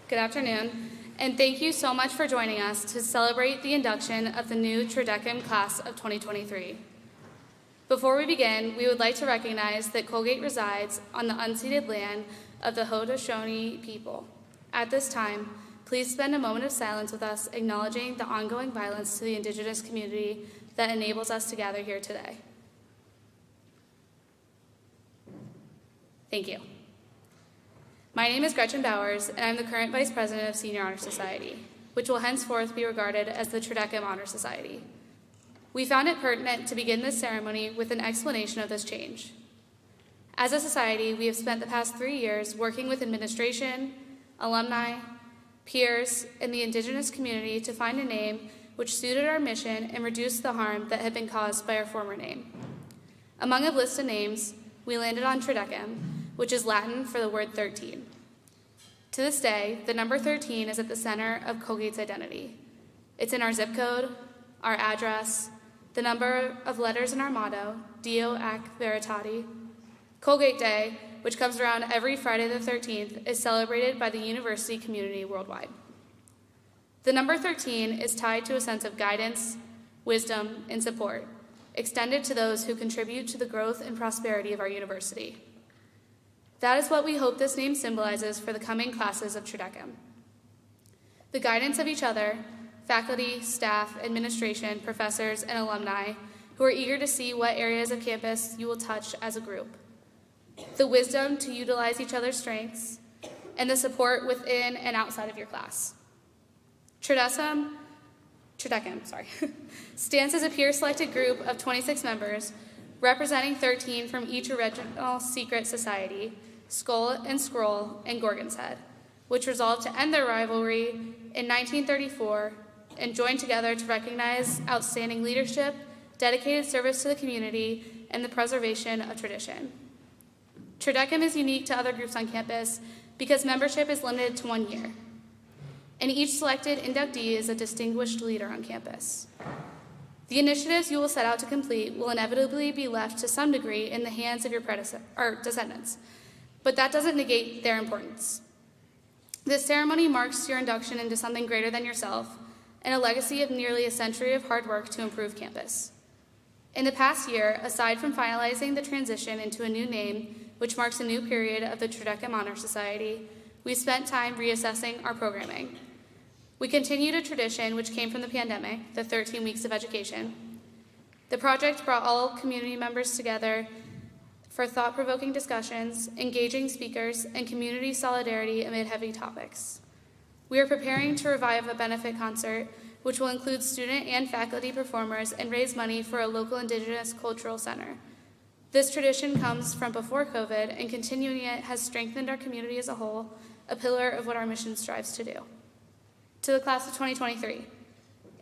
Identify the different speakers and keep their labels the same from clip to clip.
Speaker 1: Good afternoon, and thank you so much for joining us to celebrate the induction of the new Tridecum class of 2023. Before we begin, we would like to recognize that Colgate resides on the unceded land of the Haudenosaunee people. At this time, please spend a moment of silence with us, acknowledging the ongoing violence to the Indigenous community that enables us to gather here today. Thank you. My name is Gretchen Bowers, and I'm the current Vice President of Senior Honor Society, which will henceforth be regarded as the Tridecum Honor Society. We found it pertinent to begin this ceremony with an explanation of this change. As a society, we have spent the past 3 years working with administration, alumni, peers, and the Indigenous community to find a name which suited our mission and reduced the harm that had been caused by our former name. Among a list of names, we landed on Tridecum, which is Latin for the word 13. To this day, the number 13 is at the center of Colgate's identity. It's in our zip code, our address, the number of letters in our motto, Dio ac Veritate. Colgate Day, which comes around every Friday the 13th, is celebrated by the university community worldwide. The number 13 is tied to a sense of guidance, wisdom, and support, extended to those who contribute to the growth and prosperity of our university. That is what we hope this name symbolizes for the coming classes of Tridecum. The guidance of each other, faculty, staff, administration, professors, and alumni who are eager to see what areas of campus you will touch as a group. The wisdom to utilize each other's strengths, and the support within and outside of your class. Tridecum stands as a peer-selected group of 26 members, representing 13 from each original secret society, Skull and Scroll and Gorgon's Head, which resolved to end their rivalry in 1934 and joined together to recognize outstanding leadership, dedicated service to the community, and the preservation of tradition. Tridecum is unique to other groups on campus because membership is limited to 1 year, and each selected inductee is a distinguished leader on campus. The initiatives you will set out to complete will inevitably be left to some degree in the hands of your descendants, but that doesn't negate their importance. This ceremony marks your induction into something greater than yourself and a legacy of nearly a century of hard work to improve campus. In the past year, aside from finalizing the transition into a new name, which marks a new period of the Tridecum Honor Society, we spent time reassessing our programming. We continued a tradition which came from the pandemic, the 13 weeks of education. The project brought all community members together for thought-provoking discussions, engaging speakers, and community solidarity amid heavy topics. We are preparing to revive a benefit concert, which will include student and faculty performers and raise money for a local Indigenous cultural center. This tradition comes from before COVID, and continuing it has strengthened our community as a whole, a pillar of what our mission strives to do. To the class of 2023,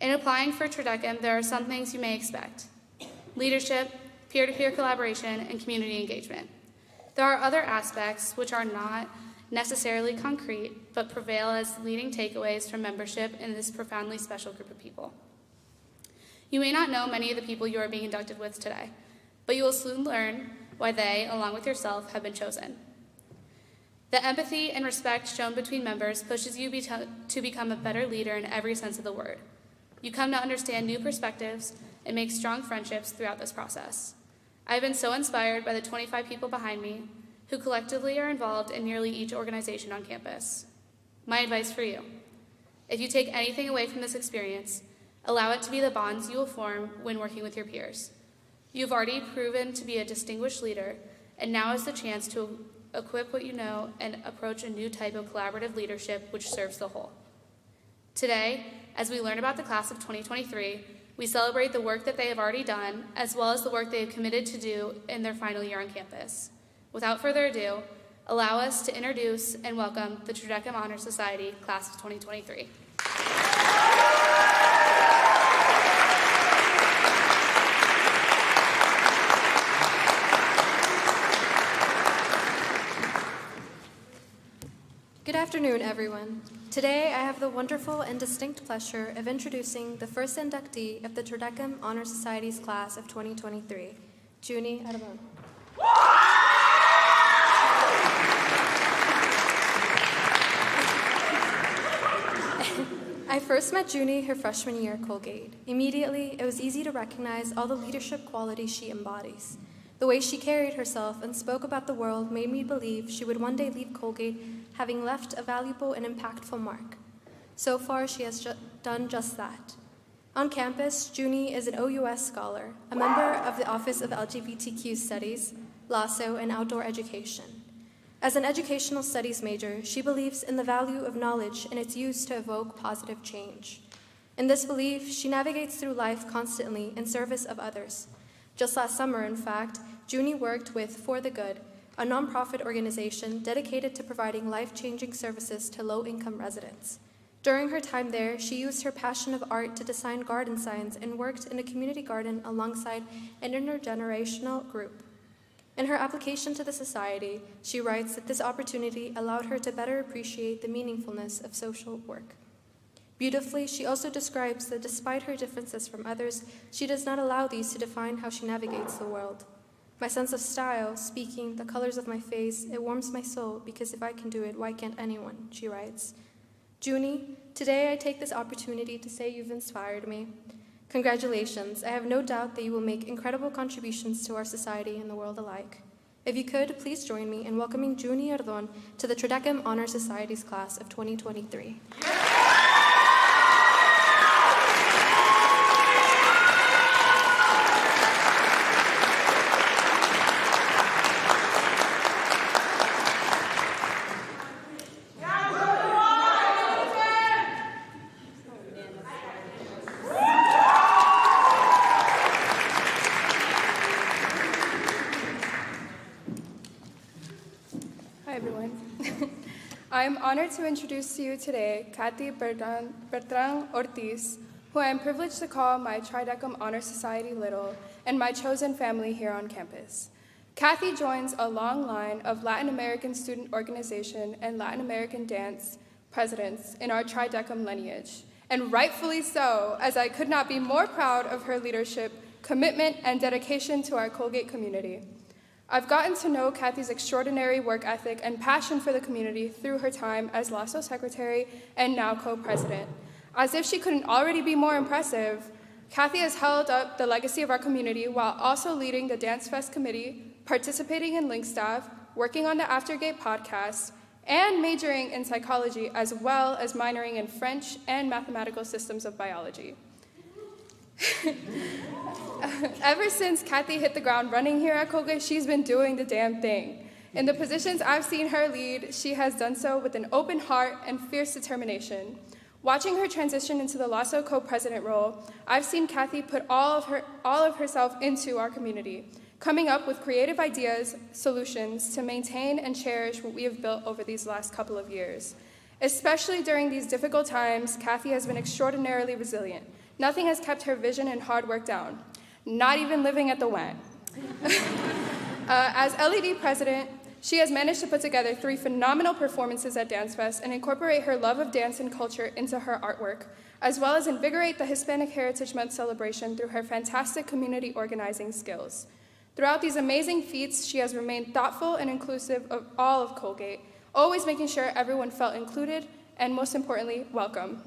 Speaker 1: in applying for Tridecum, there are some things you may expect: leadership, peer-to-peer collaboration, and community engagement. There are other aspects which are not necessarily concrete, but prevail as leading takeaways from membership in this profoundly special group of people. You may not know many of the people you are being inducted with today, but you will soon learn why they, along with yourself, have been chosen. The empathy and respect shown between members pushes you to become a better leader in every sense of the word. You come to understand new perspectives and make strong friendships throughout this process. I have been so inspired by the 25 people behind me who collectively are involved in nearly each organization on campus. My advice for you: if you take anything away from this experience, allow it to be the bonds you will form when working with your peers. You've already proven to be a distinguished leader, and now is the chance to equip what you know and approach a new type of collaborative leadership which serves the whole. Today, as we learn about the class of 2023, we celebrate the work that they have already done, as well as the work they have committed to do in their final year on campus. Without further ado, allow us to introduce and welcome the Tridecum Honor Society class of 2023.
Speaker 2: Good afternoon, everyone. Today, I have the wonderful and distinct pleasure of introducing the first inductee of the Tridecum Honor Society's class of 2023, Junie Arbon. I first met Junie her freshman year at Colgate. Immediately, it was easy to recognize all the leadership qualities she embodies. The way she carried herself and spoke about the world made me believe she would one day leave Colgate having left a valuable and impactful mark. So far, she has done just that. On campus, Junie is an OUS scholar, a member of the Office of LGBTQ Studies, LASSO, and Outdoor Education. As an educational studies major, she believes in the value of knowledge and its use to evoke positive change. In this belief, she navigates through life constantly in service of others. Just last summer, in fact, Junie worked with For the Good, a nonprofit organization dedicated to providing life-changing services to low-income residents. During her time there, she used her passion of art to design garden signs and worked in a community garden alongside an intergenerational group. In her application to the society, she writes that this opportunity allowed her to better appreciate the meaningfulness of social work. Beautifully, she also describes that despite her differences from others, she does not allow these to define how she navigates the world. My sense of style, speaking, the colors of my face, it warms my soul because if I can do it, why can't anyone, she writes. Junie, today I take this opportunity to say you've inspired me. Congratulations. I have no doubt that you will make incredible contributions to our society and the world alike. If you could, please join me in welcoming Junie Arbon to the Tridecum Honor Society's class of 2023.
Speaker 3: I am honored to introduce to you today Kathy Bertrand Ortiz, who I am privileged to call my Tridecum Honor Society Little and my chosen family here on campus. Kathy joins a long line of Latin American student organization and Latin American dance presidents in our Tridecum lineage, and rightfully so, as I could not be more proud of her leadership, commitment, and dedication to our Colgate community. I've gotten to know Kathy's extraordinary work ethic and passion for the community through her time as LASSO secretary and now co-president. As if she couldn't already be more impressive, Kathy has held up the legacy of our community while also leading the Dance Fest committee, participating in Link Staff, working on the Aftergate podcast, and majoring in psychology, as well as minoring in French and mathematical systems of biology. Ever since Kathy hit the ground running here at Colgate, she's been doing the damn thing. In the positions I've seen her lead, she has done so with an open heart and fierce determination. Watching her transition into the LASO co-president role, I've seen Kathy put all of herself into our community, coming up with creative ideas, solutions to maintain and cherish what we have built over these last couple of years. Especially during these difficult times, Kathy has been extraordinarily resilient. Nothing has kept her vision and hard work down, not even living at the WAN. As LED president, she has managed to put together 3 phenomenal performances at Dance Fest and incorporate her love of dance and culture into her artwork, as well as invigorate the Hispanic Heritage Month celebration through her fantastic community organizing skills. Throughout these amazing feats, she has remained thoughtful and inclusive of all of Colgate, always making sure everyone felt included and, most importantly, welcome.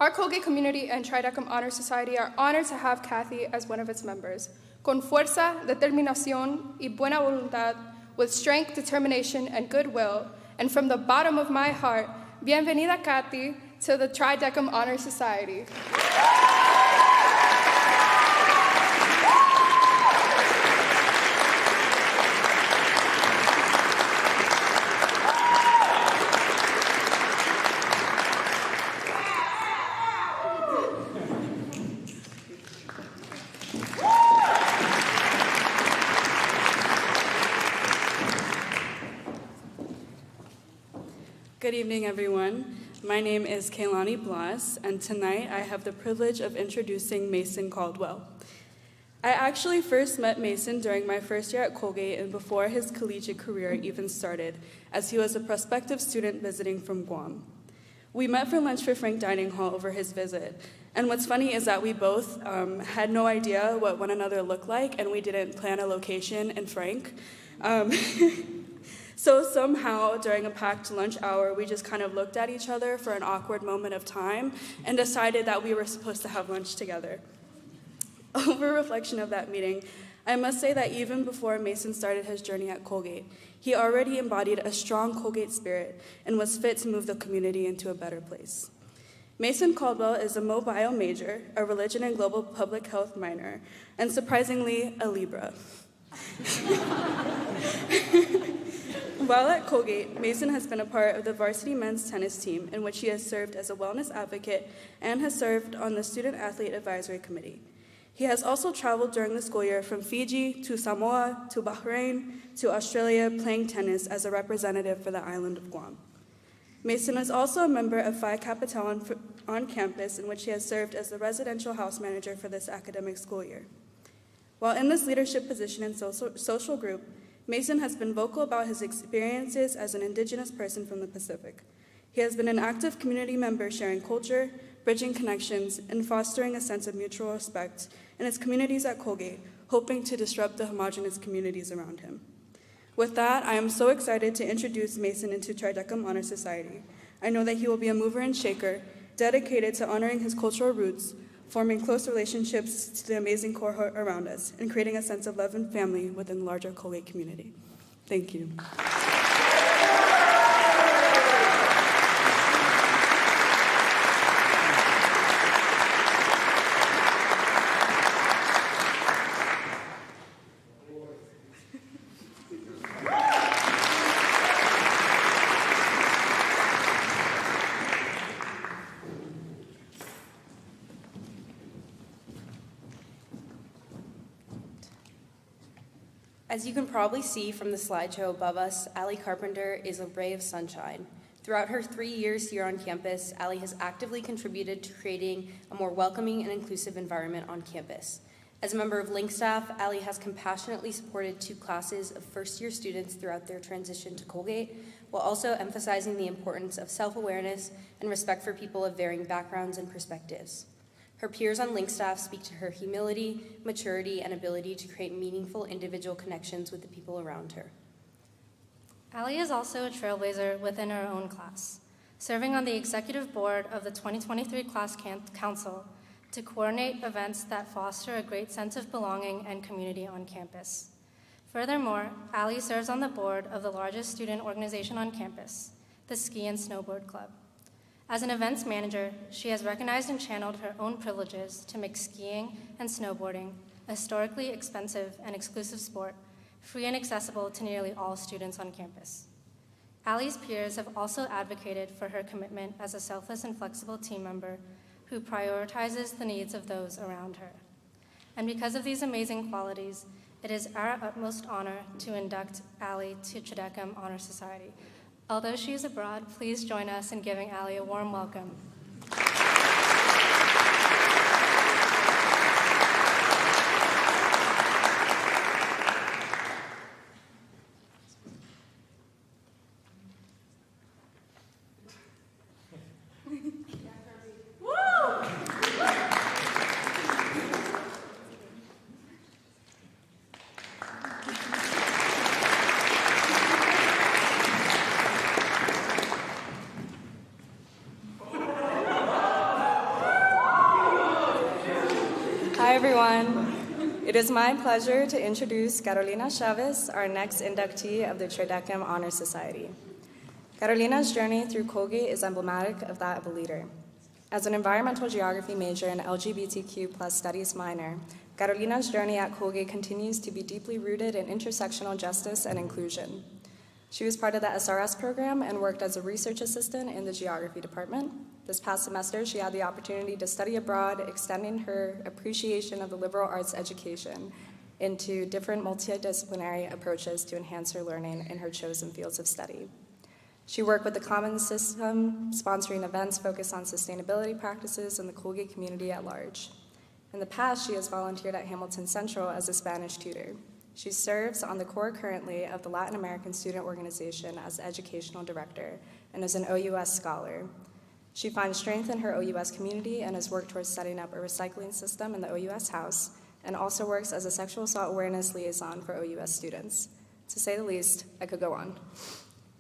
Speaker 3: Our Colgate community and Tridecum Honor Society are honored to have Kathy as one of its members. Con fuerza, determinación y buena voluntad, with strength, determination, and goodwill, and from the bottom of my heart, bienvenida, Kathy, to the Tridecum Honor Society.
Speaker 4: Good evening, everyone. My name is Kaylani Blas, and tonight I have the privilege of introducing Mason Caldwell. I actually first met Mason during my first year at Colgate and before his collegiate career even started, as he was a prospective student visiting from Guam. We met for lunch for Frank Dining Hall over his visit, and what's funny is that we both had no idea what one another looked like, and we didn't plan a location in Frank. So somehow, during a packed lunch hour, we just kind of looked at each other for an awkward moment of time and decided that we were supposed to have lunch together. Over reflection of that meeting, I must say that even before Mason started his journey at Colgate, he already embodied a strong Colgate spirit and was fit to move the community into a better place. Mason Caldwell is a mobile major, a religion and global public health minor, and surprisingly, a Libra. While at Colgate, Mason has been a part of the varsity men's tennis team, in which he has served as a wellness advocate and has served on the Student Athlete Advisory Committee. He has also traveled during the school year from Fiji to Samoa to Bahrain to Australia, playing tennis as a representative for the island of Guam. Mason is also a member of Phi Kappa Tau on campus, in which he has served as the residential house manager for this academic school year. While in this leadership position and social group, Mason has been vocal about his experiences as an Indigenous person from the Pacific. He has been an active community member, sharing culture, bridging connections, and fostering a sense of mutual respect in his communities at Colgate, hoping to disrupt the homogenous communities around him. With that, I am so excited to introduce Mason into Tridecum Honor Society. I know that he will be a mover and shaker, dedicated to honoring his cultural roots, forming close relationships to the amazing cohort around us, and creating a sense of love and family within the larger Colgate community. Thank you.
Speaker 5: As you can probably see from the slideshow above us, Allie Carpenter is a ray of sunshine. Throughout her 3 years here on campus, Allie has actively contributed to creating a more welcoming and inclusive environment on campus. As a member of Link staff, Allie has compassionately supported 2 classes of first-year students throughout their transition to Colgate, while also emphasizing the importance of self-awareness and respect for people of varying backgrounds and perspectives. Her peers on Link staff speak to her humility, maturity, and ability to create meaningful individual connections with the people around her.
Speaker 2: Allie is also a trailblazer within her own class, serving on the executive board of the 2023 Class Council to coordinate events that foster a great sense of belonging and community on campus.
Speaker 6: Furthermore, Allie serves on the board of the largest student organization on campus, the Ski and Snowboard Club. As an events manager, she has recognized and channeled her own privileges to make skiing and snowboarding a historically expensive and exclusive sport, free and accessible to nearly all students on campus. Allie's peers have also advocated for her commitment as a selfless and flexible team member who prioritizes the needs of those around her. And because of these amazing qualities, it is our utmost honor to induct Allie to Tridecum Honor Society. Although she is abroad, please join us in giving Allie a warm welcome.
Speaker 4: Hi, everyone. It is my pleasure to introduce Carolina Chavez, our next inductee of the Tridecum Honor Society. Carolina's journey through Colgate is emblematic of that of a leader. As an environmental geography major and LGBTQ+ studies minor, Carolina's journey at Colgate continues to be deeply rooted in intersectional justice and inclusion. She was part of the SRS program and worked as a research assistant in the geography department. This past semester, she had the opportunity to study abroad, extending her appreciation of the liberal arts education into different multidisciplinary approaches to enhance her learning in her chosen fields of study. She worked with the Common System, sponsoring events focused on sustainability practices in the Colgate community at large. In the past, she has volunteered at Hamilton Central as a Spanish tutor. She serves on the core currently of the Latin American Student Organization as educational director and is an OUS scholar. She finds strength in her OUS community and has worked towards setting up a recycling system in the OUS house, and also works as a sexual assault awareness liaison for OUS students. To say the least, I could go on.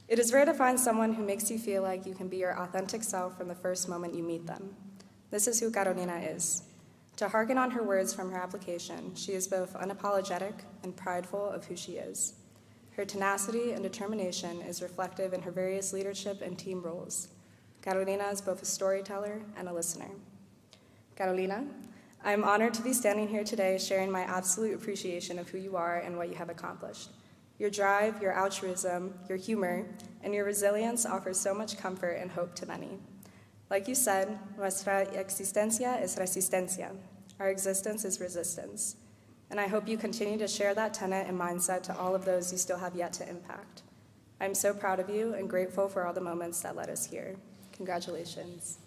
Speaker 4: It is rare to find someone who makes you feel like you can be your authentic self from the first moment you meet them. This is who Carolina is. To hearken on her words from her application, she is both unapologetic and prideful of who she is. Her tenacity and determination is reflective in her various leadership and team roles. Carolina is both a storyteller and a listener. Carolina, I am honored to be standing here today sharing my absolute appreciation of who you are and what you have accomplished. Your drive, your altruism, your humor, and your resilience offer so much comfort and hope to many. Like you said, nuestra existencia es resistencia. Our existence is resistance. And I hope you continue to share that tenet and mindset to all of those you still have yet to impact. I'm so proud of you and grateful for all the moments that led us here. Congratulations.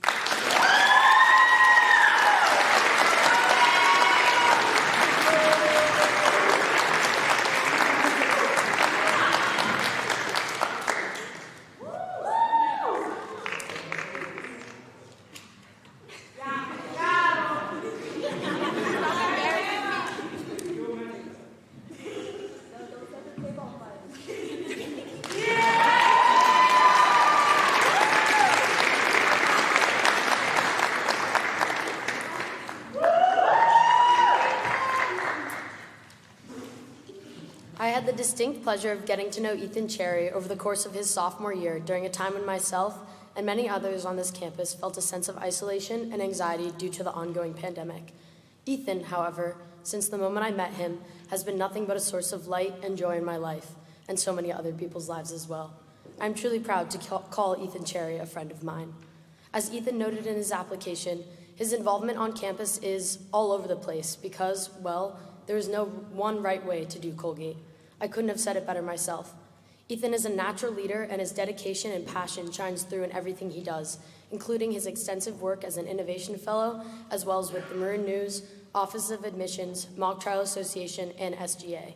Speaker 7: I had the distinct pleasure of getting to know Ethan Cherry over the course of his sophomore year during a time when myself and many others on this campus felt a sense of isolation and anxiety due to the ongoing pandemic. Ethan, however, since the moment I met him, has been nothing but a source of light and joy in my life, and so many other people's lives as well. I'm truly proud to call Ethan Cherry a friend of mine. As Ethan noted in his application, his involvement on campus is all over the place because, well, there is no one right way to do Colgate. I couldn't have said it better myself. Ethan is a natural leader, and his dedication and passion shines through in everything he does, including his extensive work as an innovation fellow, as well as with the Marin News, Office of Admissions, Mock Trial Association, and SGA.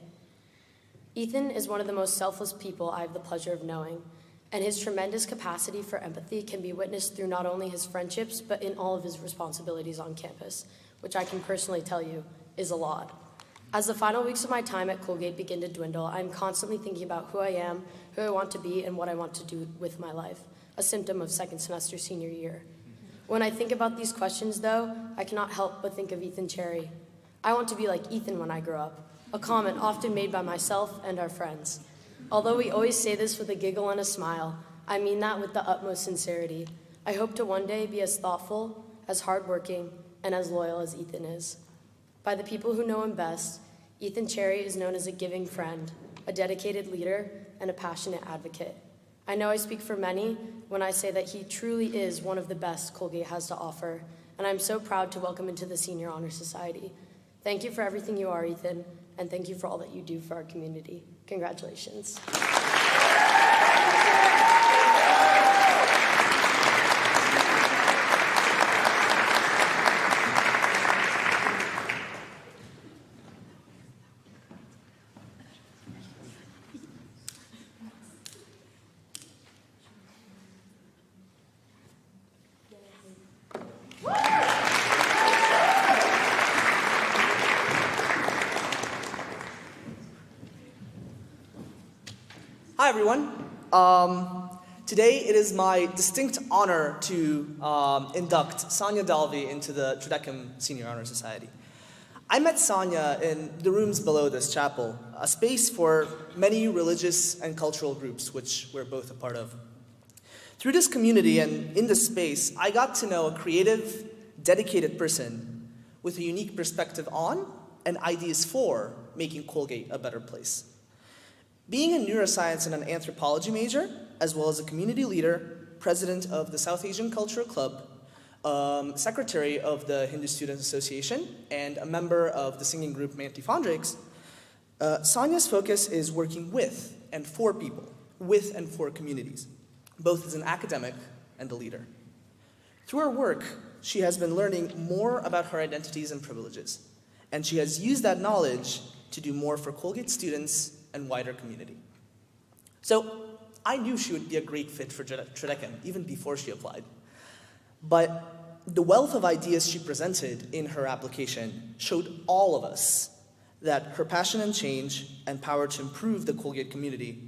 Speaker 7: Ethan is one of the most selfless people I have the pleasure of knowing, and his tremendous capacity for empathy can be witnessed through not only his friendships, but in all of his responsibilities on campus, which I can personally tell you is a lot. As the final weeks of my time at Colgate begin to dwindle, I'm constantly thinking about who I am, who I want to be, and what I want to do with my life, a symptom of second semester senior year. When I think about these questions, though, I cannot help but think of Ethan Cherry. I want to be like Ethan when I grow up. a comment often made by myself and our friends. Although we always say this with a giggle and a smile, I mean that with the utmost sincerity. I hope to one day be as thoughtful, as hardworking, and as loyal as Ethan is. By the people who know him best, Ethan Cherry is known as a giving friend, a dedicated leader, and a passionate advocate. I know I speak for many when I say that he truly is one of the best Colgate has to offer, and I'm so proud to welcome him to the Senior Honor Society. Thank you for everything you are, Ethan, and thank you for all that you do for our community. Congratulations.
Speaker 8: Hi, everyone. Today it is my distinct honor to induct Sonia Dalvey into the Tredecum Senior Honor Society. I met Sonia in the rooms below this chapel, a space for many religious and cultural groups, which we're both a part of. Through this community and in this space, I got to know a creative, dedicated person with a unique perspective on and ideas for making Colgate a better place. Being a neuroscience and an anthropology major, as well as a community leader, president of the South Asian Cultural Club, secretary of the Hindu Students Association, and a member of the singing group Manti Fondrakes, Sonia's focus is working with and for people, with and for communities, both as an academic and a leader. Through her work, she has been learning more about her identities and privileges, and she has used that knowledge to do more for Colgate students and wider community. So I knew she would be a great fit for Tredecum even before she applied. But the wealth of ideas she presented in her application showed all of us that her passion and change and power to improve the Colgate community,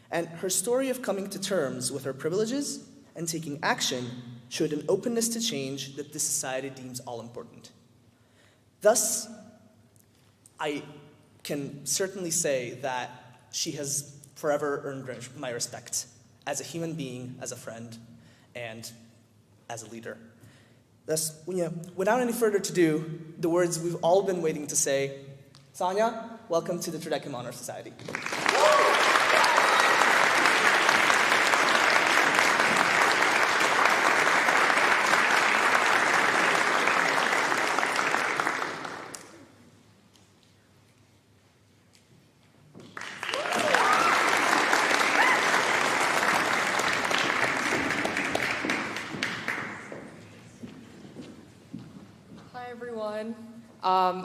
Speaker 8: and her story of coming to terms with her privileges and taking action showed an openness to change that this society deems all important. Thus, I can certainly say that she has forever earned my respect as a human being, as a friend, and as a leader. Thus, without any further ado, the words we've all been waiting to say, Sonia, welcome to the Tredecum Honor Society.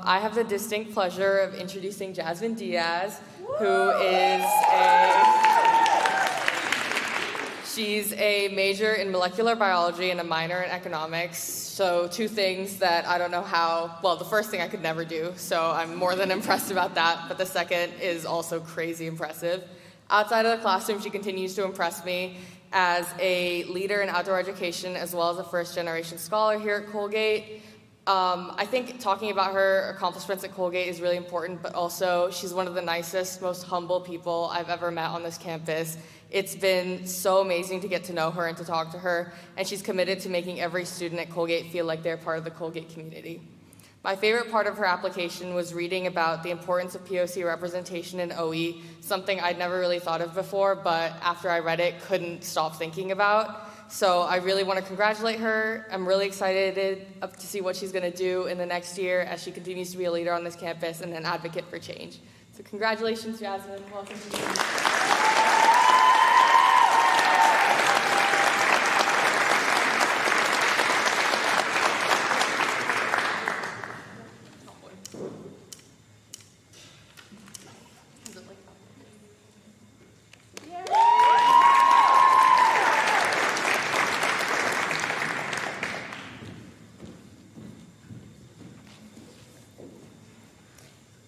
Speaker 9: I have the distinct pleasure of introducing Jasmine Diaz, she's a major in molecular biology and a minor in economics. So two things that I don't know how, well, the first thing I could never do, so I'm more than impressed about that, but the second is also crazy impressive. Outside of the classroom, she continues to impress me as a leader in outdoor education as well as a first-generation scholar here at Colgate. I think talking about her accomplishments at Colgate is really important, but also she's one of the nicest, most humble people I've ever met on this campus. It's been so amazing to get to know her and to talk to her, and she's committed to making every student at Colgate feel like they're part of the Colgate community. My favorite part of her application was reading about the importance of POC representation in OE, something I'd never really thought of before, but after I read it, couldn't stop thinking about. So I really want to congratulate her. I'm really excited to see what she's going to do in the next year as she continues to be a leader on this campus and an advocate for change. So congratulations, Jasmine. Welcome to you.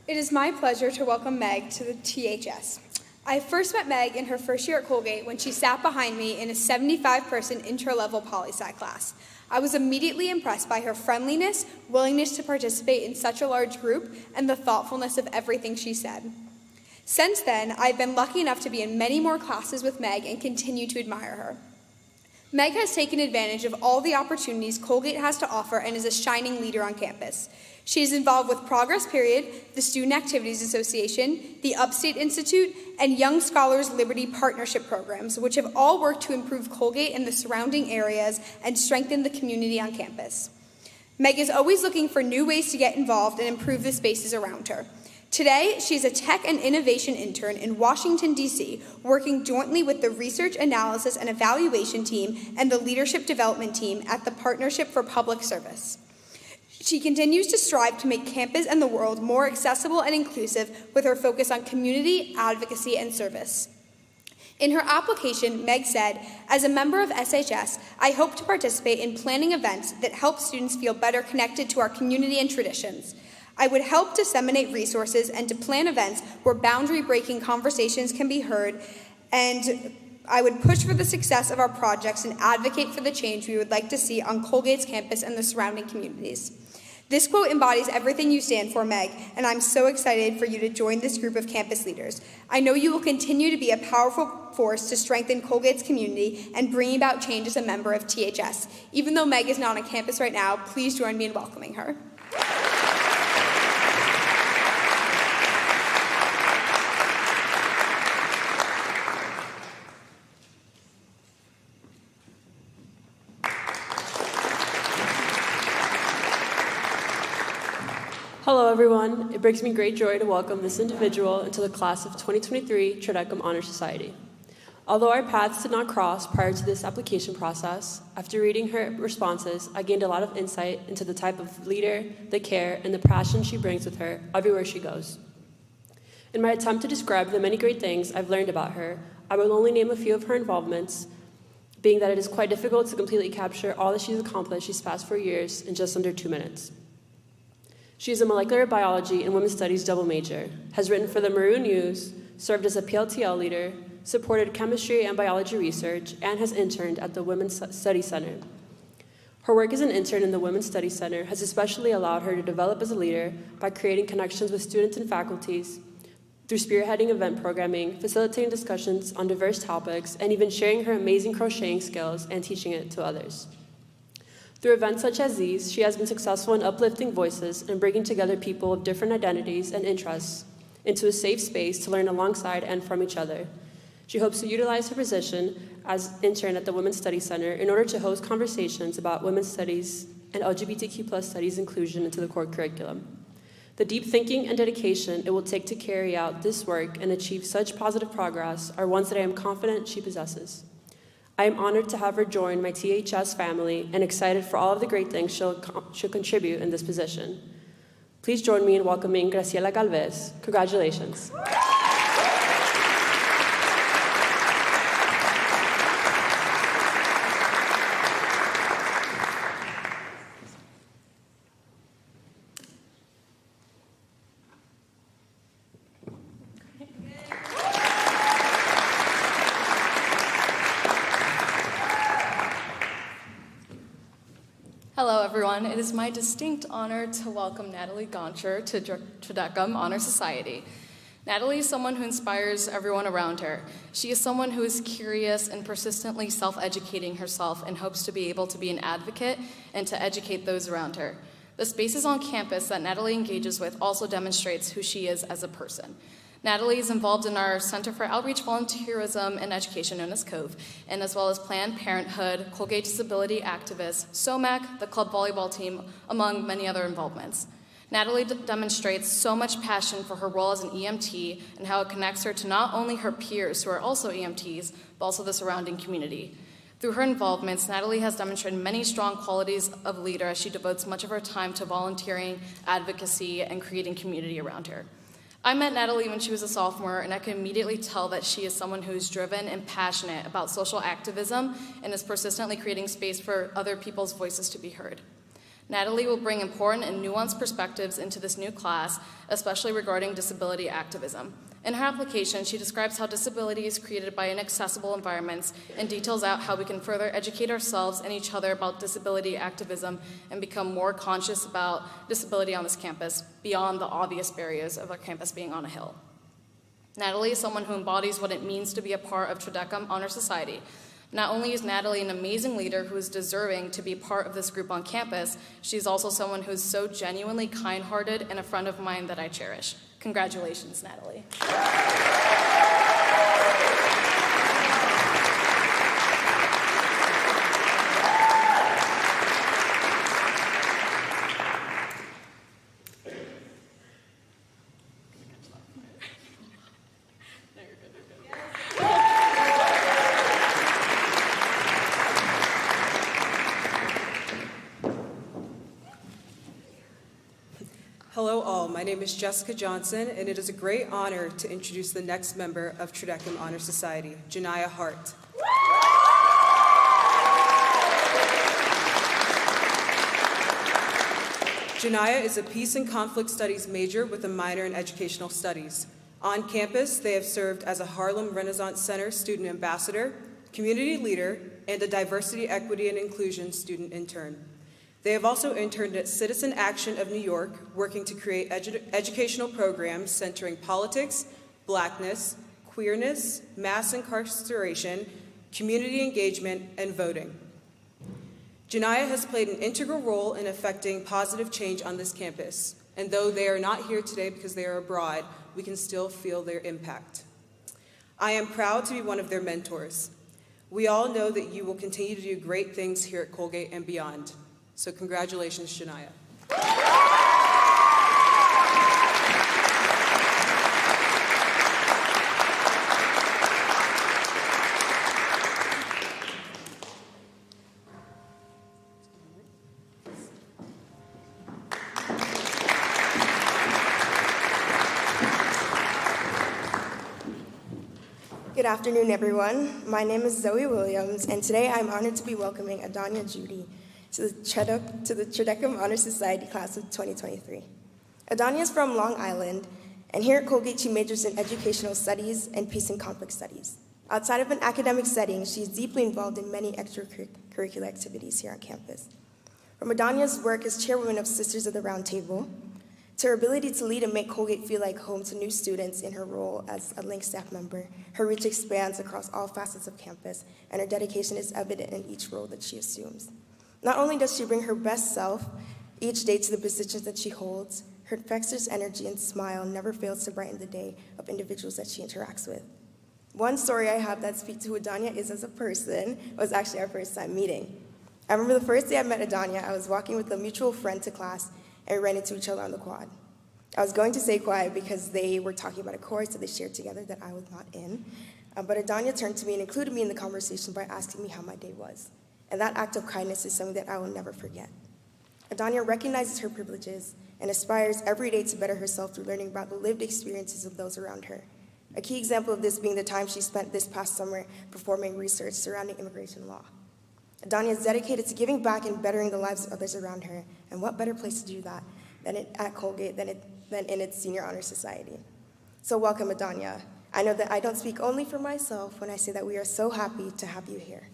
Speaker 3: It is my pleasure to welcome Meg to the THS.
Speaker 10: I first met Meg in her first year at Colgate when she sat behind me in a 75-person intro-level poli-sci class. I was immediately impressed by her friendliness, willingness to participate in such a large group, and the thoughtfulness of everything she said. Since then, I've been lucky enough to be in many more classes with Meg and continue to admire her. Meg has taken advantage of all the opportunities Colgate has to offer and is a shining leader on campus. She is involved with Progress Period, the Student Activities Association, the Upstate Institute, and Young Scholars Liberty Partnership programs, which have all worked to improve Colgate and the surrounding areas and strengthen the community on campus. Meg is always looking for new ways to get involved and improve the spaces around her. Today, she's a tech and innovation intern in Washington, D.C., working jointly with the Research Analysis and Evaluation team and the Leadership Development team at the Partnership for Public Service. She continues to strive to make campus and the world more accessible and inclusive with her focus on community, advocacy, and service. In her application, Meg said, "As a member of SHS, I hope to participate in planning events that help students feel better connected to our community and traditions. I would help disseminate resources and to plan events where boundary-breaking conversations can be heard, and I would push for the success of our projects and advocate for the change we would like to see on Colgate's campus and the surrounding communities." This quote embodies everything you stand for, Meg, and I'm so excited for you to join this group of campus leaders. I know you will continue to be a powerful force to strengthen Colgate's community and bring about change as a member of THS. Even though Meg is not on campus right now, please join me in welcoming her.
Speaker 11: Hello, everyone. It brings me great joy to welcome this individual into the class of 2023 Tridecum Honor Society. Although our paths did not cross prior to this application process, after reading her responses, I gained a lot of insight into the type of leader, the care, and the passion she brings with her everywhere she goes. In my attempt to describe the many great things I've learned about her, I will only name a few of her involvements, being that it is quite difficult to completely capture all that she's accomplished these past 4 years in just under 2 minutes. She is a molecular biology and women's studies double major, has written for the Maroon News, served as a PLTL leader, supported chemistry and biology research, and has interned at the Women's Study Center. Her work as an intern in the Women's Study Center has especially allowed her to develop as a leader by creating connections with students and faculties, through spearheading event programming, facilitating discussions on diverse topics, and even sharing her amazing crocheting skills and teaching it to others. Through events such as these, she has been successful in uplifting voices and bringing together people of different identities and interests into a safe space to learn alongside and from each other. She hopes to utilize her position as intern at the Women's Study Center in order to host conversations about women's studies and LGBTQ+ studies inclusion into the core curriculum. The deep thinking and dedication it will take to carry out this work and achieve such positive progress are ones that I am confident she possesses. I am honored to have her join my THS family and excited for all of the great things she'll contribute in this position. Please join me in welcoming Graciela Galvez. Congratulations.
Speaker 12: Hello, everyone. It is my distinct honor to welcome Natalie Goncher to Tridecum Honor Society. Natalie is someone who inspires everyone around her. She is someone who is curious and persistently self-educating herself and hopes to be able to be an advocate and to educate those around her. The spaces on campus that Natalie engages with also demonstrates who she is as a person. Natalie is involved in our Center for Outreach, Volunteerism, and Education, known as COVE, and as well as Planned Parenthood, Colgate Disability Activists, SOMAC, the club volleyball team, among many other involvements. Natalie demonstrates so much passion for her role as an EMT and how it connects her to not only her peers, who are also EMTs, but also the surrounding community. Through her involvements, Natalie has demonstrated many strong qualities of leader as she devotes much of her time to volunteering, advocacy, and creating community around her. I met Natalie when she was a sophomore, and I could immediately tell that she is someone who is driven and passionate about social activism and is persistently creating space for other people's voices to be heard. Natalie will bring important and nuanced perspectives into this new class, especially regarding disability activism. In her application, she describes how disability is created by inaccessible environments and details out how we can further educate ourselves and each other about disability activism and become more conscious about disability on this campus beyond the obvious barriers of our campus being on a hill. Natalie is someone who embodies what it means to be a part of Tridecum Honor Society. Not only is Natalie an amazing leader who is deserving to be part of this group on campus, she's also someone who is so genuinely kind-hearted and a friend of mine that I cherish. Congratulations, Natalie.
Speaker 13: Hello all, my name is Jessica Johnson, and it is a great honor to introduce the next member of Tridecum Honor Society, Janiyah Hart. Janiyah is a Peace and Conflict Studies major with a minor in Educational Studies. On campus, they have served as a Harlem Renaissance Center student ambassador, community leader, and a Diversity, Equity, and Inclusion student intern. They have also interned at Citizen Action of New York, working to create educational programs centering politics, blackness, queerness, mass incarceration, community engagement, and voting. Janiyah has played an integral role in affecting positive change on this campus, and though they are not here today because they are abroad, we can still feel their impact. I am proud to be one of their mentors. We all know that you will continue to do great things here at Colgate and beyond. So congratulations, Janiyah.
Speaker 14: Good afternoon, everyone. My name is Zoe Williams, and today I'm honored to be welcoming Adanya Judy to the Tridecum Honor Society class of 2023. Adanya is from Long Island, and here at Colgate she majors in Educational Studies and Peace and Conflict Studies. Outside of an academic setting, she is deeply involved in many extracurricular activities here on campus. From Adanya's work as chairwoman of Sisters of the Round Table, to her ability to lead and make Colgate feel like home to new students in her role as a Link staff member, her reach expands across all facets of campus, and her dedication is evident in each role that she assumes. Not only does she bring her best self each day to the positions that she holds, her infectious energy and smile never fails to brighten the day of individuals that she interacts with. One story I have that speaks to who Adanya is as a person was actually our first time meeting. I remember the first day I met Adanya, I was walking with a mutual friend to class and we ran into each other on the quad. I was going to say quiet because they were talking about a course that they shared together that I was not in, but Adanya turned to me and included me in the conversation by asking me how my day was. And that act of kindness is something that I will never forget. Adanya recognizes her privileges and aspires every day to better herself through learning about the lived experiences of those around her. A key example of this being the time she spent this past summer performing research surrounding immigration law. Adanya is dedicated to giving back and bettering the lives of others around her, and what better place to do that than at Colgate than in its Senior Honor Society. So welcome, Adanya. I know that I don't speak only for myself when I say that we are so happy to have you here.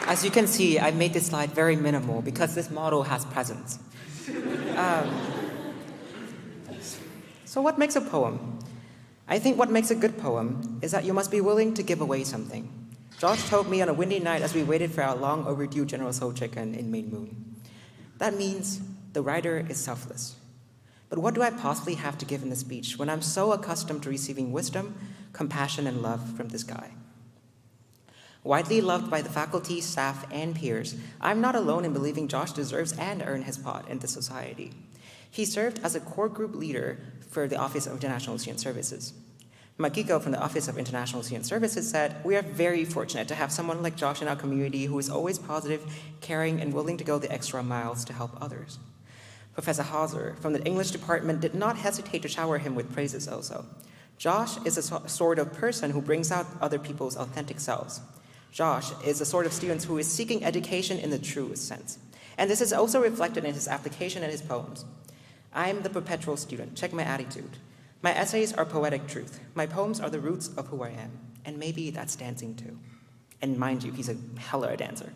Speaker 15: As you can see, I made this slide very minimal because this model has presents. So what makes a poem? I think what makes a good poem is that you must be willing to give away something. Josh told me on a windy night as we waited for our long overdue General Soul Chicken in Main Moon. That means the writer is selfless. But what do I possibly have to give in the speech when I'm so accustomed to receiving wisdom, compassion, and love from this guy? Widely loved by the faculty, staff, and peers, I'm not alone in believing Josh deserves and earned his spot in the society. He served as a core group leader for the Office of International Student Services. Makiko from the Office of International Student Services said, "We are very fortunate to have someone like Josh in our community who is always positive, caring, and willing to go the extra miles to help others." Professor Hauser from the English department did not hesitate to shower him with praises also. Josh is a sort of person who brings out other people's authentic selves. Josh is the sort of student who is seeking education in the truest sense. And this is also reflected in his application and his poems. I'm the perpetual student. Check my attitude. My essays are poetic truth. My poems are the roots of who I am. And maybe that's dancing too. And mind you, he's a hella dancer.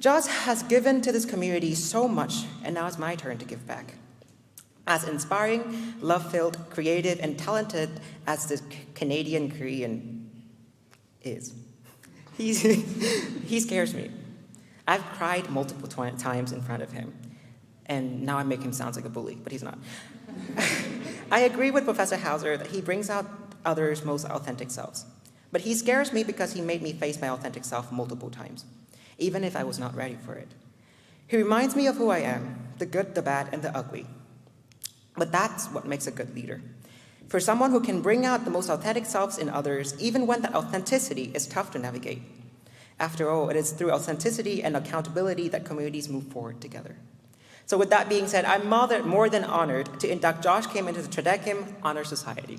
Speaker 15: Josh has given to this community so much, and now it's my turn to give back. As inspiring, love-filled, creative, and talented as this Canadian Korean is, he scares me. I've cried multiple times in front of him, and now I make him sound like a bully, but he's not. I agree with Professor Hauser that he brings out others' most authentic selves. But he scares me because he made me face my authentic self multiple times, even if I was not ready for it. He reminds me of who I am, the good, the bad, and the ugly. But that's what makes a good leader. For someone who can bring out the most authentic selves in others, even when that authenticity is tough to navigate. After all, it is through authenticity and accountability that communities move forward together. So with that being said, I'm more than honored to induct Josh Kim into the Tredeckim Honor Society.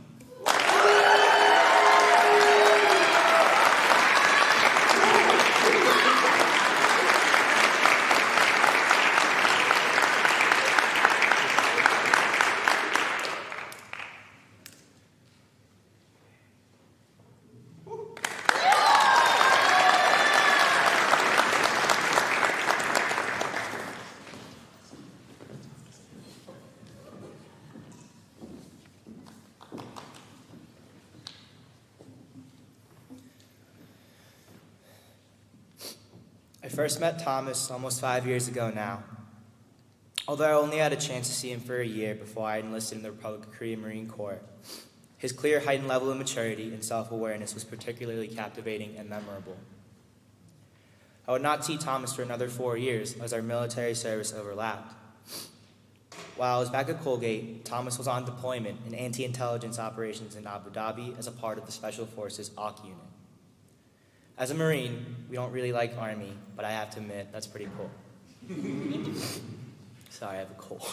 Speaker 16: I first met Thomas almost 5 years ago now. Although I only had a chance to see him for a year before I enlisted in the Republic of Korea Marine Corps, his clear heightened level of maturity and self-awareness was particularly captivating and memorable. I would not see Thomas for another 4 years as our military service overlapped. While I was back at Colgate, Thomas was on deployment in anti-intelligence operations in Abu Dhabi as a part of the Special Forces OC unit. As a Marine, we don't really like Army, but I have to admit, that's pretty cool. Sorry, I have a cold.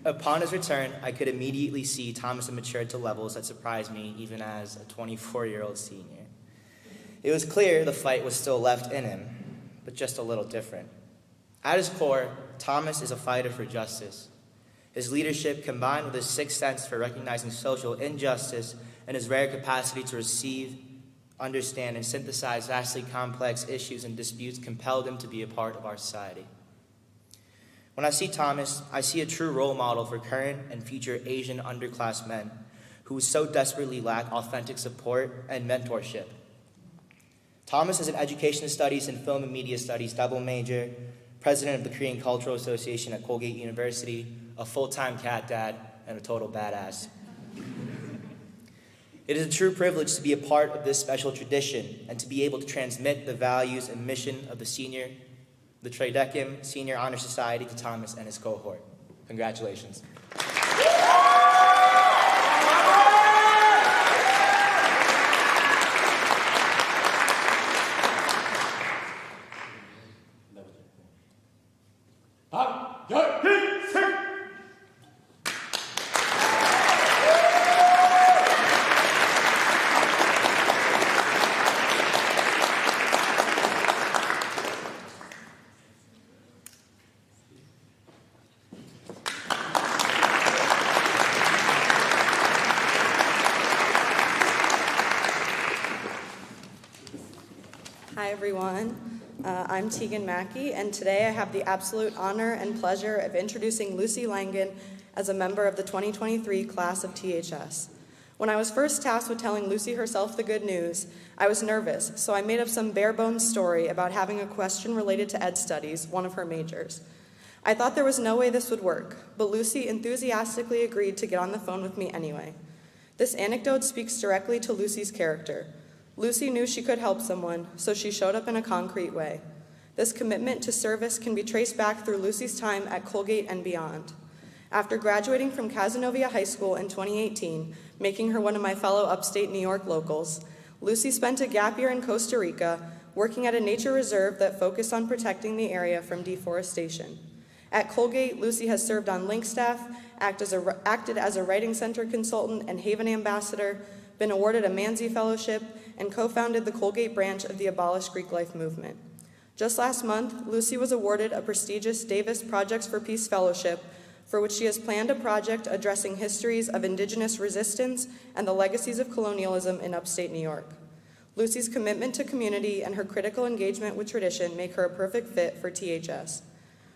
Speaker 16: Upon his return, I could immediately see Thomas had matured to levels that surprised me even as a 24-year-old senior. It was clear the fight was still left in him, but just a little different. At his core, Thomas is a fighter for justice. His leadership, combined with his sixth sense for recognizing social injustice and his rare capacity to receive, understand, and synthesize vastly complex issues and disputes, compelled him to be a part of our society. When I see Thomas, I see a true role model for current and future Asian underclass men who so desperately lack authentic support and mentorship. Thomas is an education studies and film and media studies double major, president of the Korean Cultural Association at Colgate University, a full-time cat dad, and a total badass. It is a true privilege to be a part of this special tradition and to be able to transmit the values and mission of the Tredeckim Senior Honor Society to Thomas and his cohort. Congratulations.
Speaker 17: Hi, everyone. I'm Tegan Mackey, and today I have the absolute honor and pleasure of introducing Lucy Langan as a member of the 2023 class of THS. When I was first tasked with telling Lucy herself the good news, I was nervous, so I made up some bare-bones story about having a question related to ed studies, one of her majors. I thought there was no way this would work, but Lucy enthusiastically agreed to get on the phone with me anyway. This anecdote speaks directly to Lucy's character. Lucy knew she could help someone, so she showed up in a concrete way. This commitment to service can be traced back through Lucy's time at Colgate and beyond. After graduating from Cazenovia High School in 2018, making her one of my fellow upstate New York locals, Lucy spent a gap year in Costa Rica working at a nature reserve that focused on protecting the area from deforestation. At Colgate, Lucy has served on Link staff, acted as a writing center consultant and Haven ambassador, been awarded a Manzi Fellowship, and co-founded the Colgate branch of the Abolish Greek Life movement. Just last month, Lucy was awarded a prestigious Davis Projects for Peace Fellowship, for which she has planned a project addressing histories of indigenous resistance and the legacies of colonialism in upstate New York. Lucy's commitment to community and her critical engagement with tradition make her a perfect fit for THS.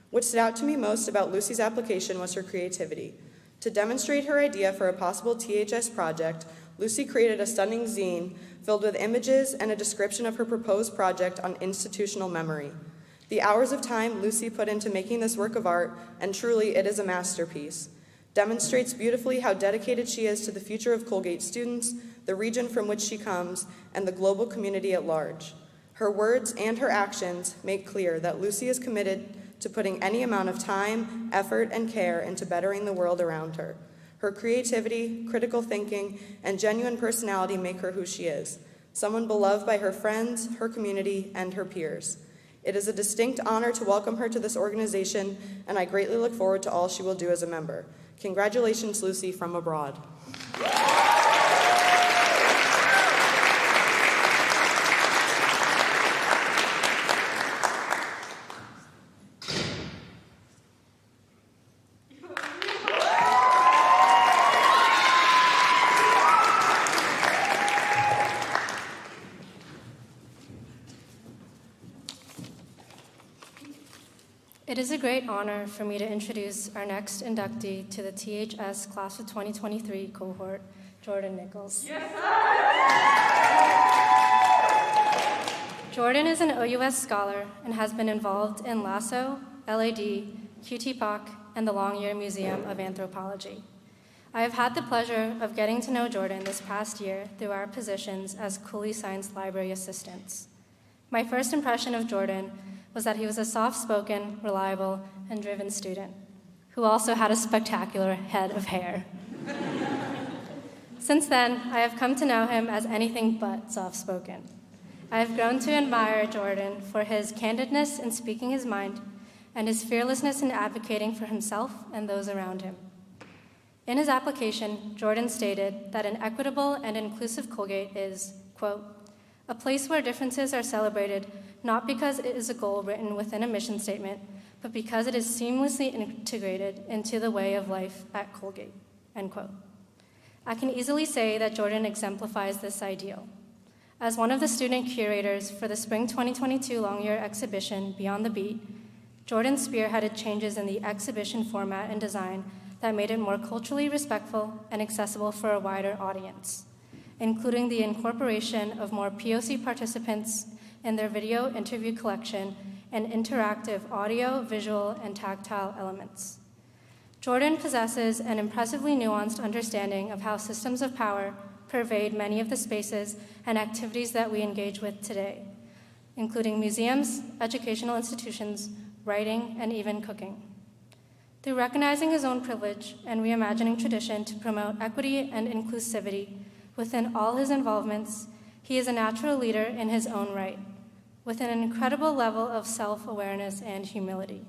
Speaker 17: What stood out to me most about Lucy's application was her creativity. To demonstrate her idea for a possible THS project, Lucy created a stunning zine filled with images and a description of her proposed project on institutional memory. The hours of time Lucy put into making this work of art, and truly it is a masterpiece, demonstrates beautifully how dedicated she is to the future of Colgate students, the region from which she comes, and the global community at large. Her words and her actions make clear that Lucy is committed to putting any amount of time, effort, and care into bettering the world around her. Her creativity, critical thinking, and genuine personality make her who she is, someone beloved by her friends, her community, and her peers. It is a distinct honor to welcome her to this organization, and I greatly look forward to all she will do as a member. Congratulations, Lucy, from abroad.
Speaker 6: It is a great honor for me to introduce our next inductee to the THS Class of 2023 cohort, Jordan Nichols. Yes, Jordan is an OUS scholar and has been involved in LASSO, LAD, QT-POC, and the Long Year Museum of Anthropology. I have had the pleasure of getting to know Jordan this past year through our positions as Cooley Science Library assistants. My first impression of Jordan was that he was a soft-spoken, reliable, and driven student, who also had a spectacular head of hair. Since then, I have come to know him as anything but soft-spoken. I have grown to admire Jordan for his candidness in speaking his mind and his fearlessness in advocating for himself and those around him. In his application, Jordan stated that an equitable and inclusive Colgate is, quote, a place where differences are celebrated not because it is a goal written within a mission statement, but because it is seamlessly integrated into the way of life at Colgate, end quote. I can easily say that Jordan exemplifies this ideal. As one of the student curators for the Spring 2022 Long Year exhibition, Beyond the Beat, Jordan spearheaded changes in the exhibition format and design that made it more culturally respectful and accessible for a wider audience, including the incorporation of more POC participants in their video interview collection and interactive audio, visual, and tactile elements. Jordan possesses an impressively nuanced understanding of how systems of power pervade many of the spaces and activities that we engage with today, including museums, educational institutions, writing, and even cooking. Through recognizing his own privilege and reimagining tradition to promote equity and inclusivity within all his involvements, he is a natural leader in his own right, with an incredible level of self-awareness and humility.